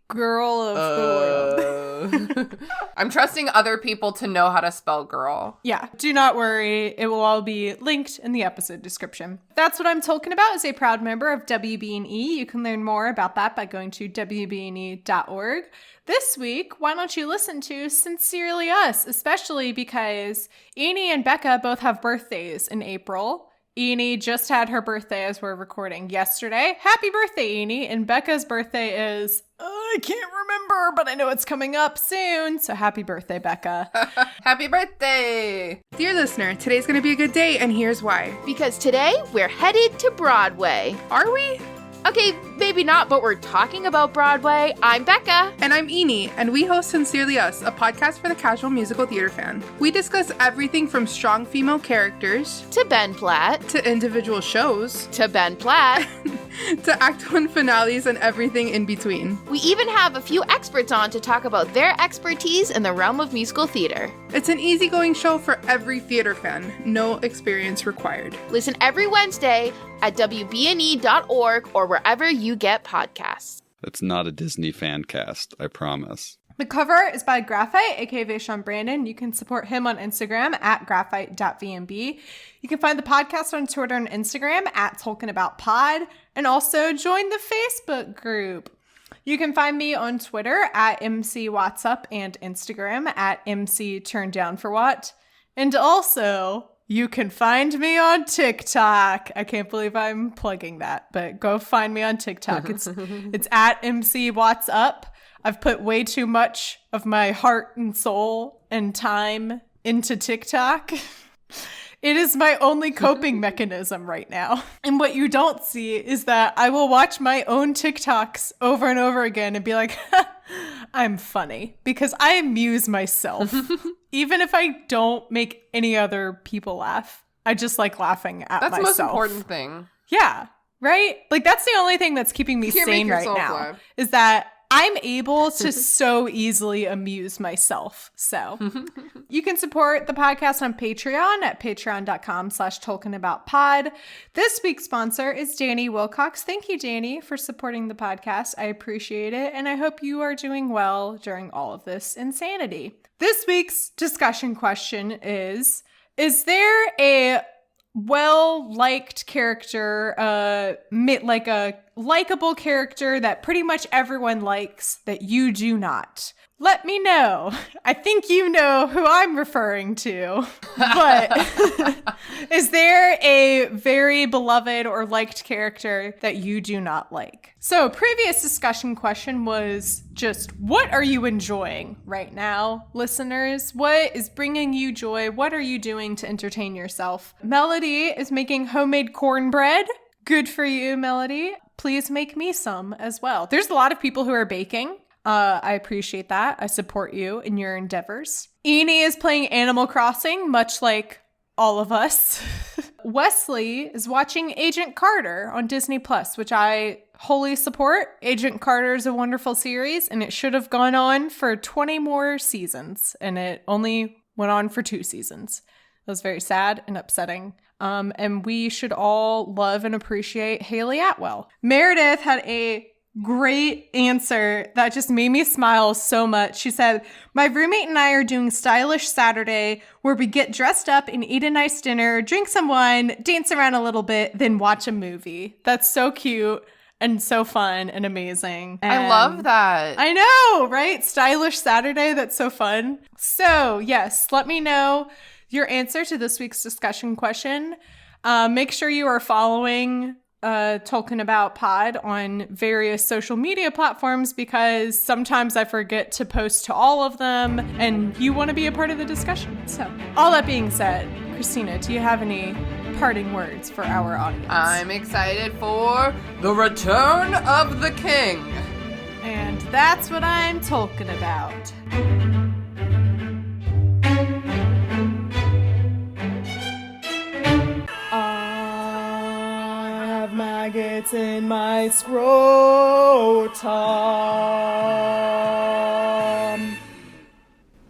Speaker 2: Girl of the World.
Speaker 3: I'm trusting other people to know how to spell girl.
Speaker 2: Yeah, do not worry. It will all be linked in the episode description. That's What I'm Talking About is a proud member of WB&E. You can learn more about that by going to WB&E.org. This week, why don't you listen to Sincerely Us, especially because Eni and Becca both have birthdays in April. Eni just had her birthday as we're recording yesterday. Happy birthday, Eni. And Becca's birthday is, I can't remember, but I know it's coming up soon. So happy birthday, Becca.
Speaker 3: Happy birthday!
Speaker 9: Dear listener, today's gonna be a good day, and here's why.
Speaker 10: Because today we're headed to Broadway.
Speaker 9: Are we?
Speaker 10: Okay, maybe not, but we're talking about Broadway. I'm Becca.
Speaker 9: And I'm Eni, and we host Sincerely Us, a podcast for the casual musical theater fan. We discuss everything from strong female characters
Speaker 10: To Ben Platt.
Speaker 9: to individual shows
Speaker 10: To Ben Platt.
Speaker 9: to Act 1 finales and everything in between.
Speaker 10: We even have a few experts on to talk about their expertise in the realm of musical theater.
Speaker 9: It's an easygoing show for every theater fan. No experience required.
Speaker 10: Listen every Wednesday at WBNE.org or wherever you get podcasts.
Speaker 11: It's not a Disney fan cast, I promise.
Speaker 2: The cover is by Graphite, aka Vaishon Brandon. You can support him on Instagram at graphite.vmb. You can find the podcast on Twitter and Instagram at TolkienAboutPod, and also join the Facebook group. You can find me on Twitter at MCWhatsup and Instagram at MCTurnedDownForWhat. And also, you can find me on TikTok. I can't believe I'm plugging that, but go find me on TikTok. It's at MCWhatsup. I've put way too much of my heart and soul and time into TikTok. It is my only coping mechanism right now. And what you don't see is that I will watch my own TikToks over and over again and be like, I'm funny, because I amuse myself. Even if I don't make any other people laugh, I just like laughing at myself.
Speaker 3: That's the most important thing.
Speaker 2: Yeah, right? Like that's the only thing that's keeping me sane right now
Speaker 3: laugh.
Speaker 2: is that I'm able to so easily amuse myself. So you can support the podcast on Patreon at patreon.com/TolkienAboutPod. This week's sponsor is Danny Wilcox. Thank you, Danny, for supporting the podcast. I appreciate it. And I hope you are doing well during all of this insanity. This week's discussion question is there a well-liked character, like a likable character that pretty much everyone likes that you do not. Let me know. I think you know who I'm referring to, but is there a very beloved or liked character that you do not like? So previous discussion question was just, what are you enjoying right now, listeners? What is bringing you joy? What are you doing to entertain yourself? Melody is making homemade cornbread. Good for you, Melody. Please make me some as well. There's a lot of people who are baking. I appreciate that. I support you in your endeavors. Eni is playing Animal Crossing, much like all of us. Wesley is watching Agent Carter on Disney Plus, which I wholly support. Agent Carter is a wonderful series, and it should have gone on for 20 more seasons, and it only went on for 2 seasons. It was very sad and upsetting. And we should all love and appreciate Haley Atwell. Meredith had a great answer that just made me smile so much. She said, my roommate and I are doing Stylish Saturday where we get dressed up and eat a nice dinner, drink some wine, dance around a little bit, then watch a movie. That's so cute and so fun and amazing. And
Speaker 3: I love that.
Speaker 2: I know, right? Stylish Saturday. That's so fun. So yes, let me know your answer to this week's discussion question. Make sure you are following Tolkien About Pod on various social media platforms, because sometimes I forget to post to all of them and you want to be a part of the discussion. So all that being said, Christina, do you have any parting words for our audience?
Speaker 3: I'm excited for the return of the king.
Speaker 2: And that's what I'm talking about. Maggots in my scrotum.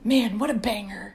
Speaker 2: Man, what a banger.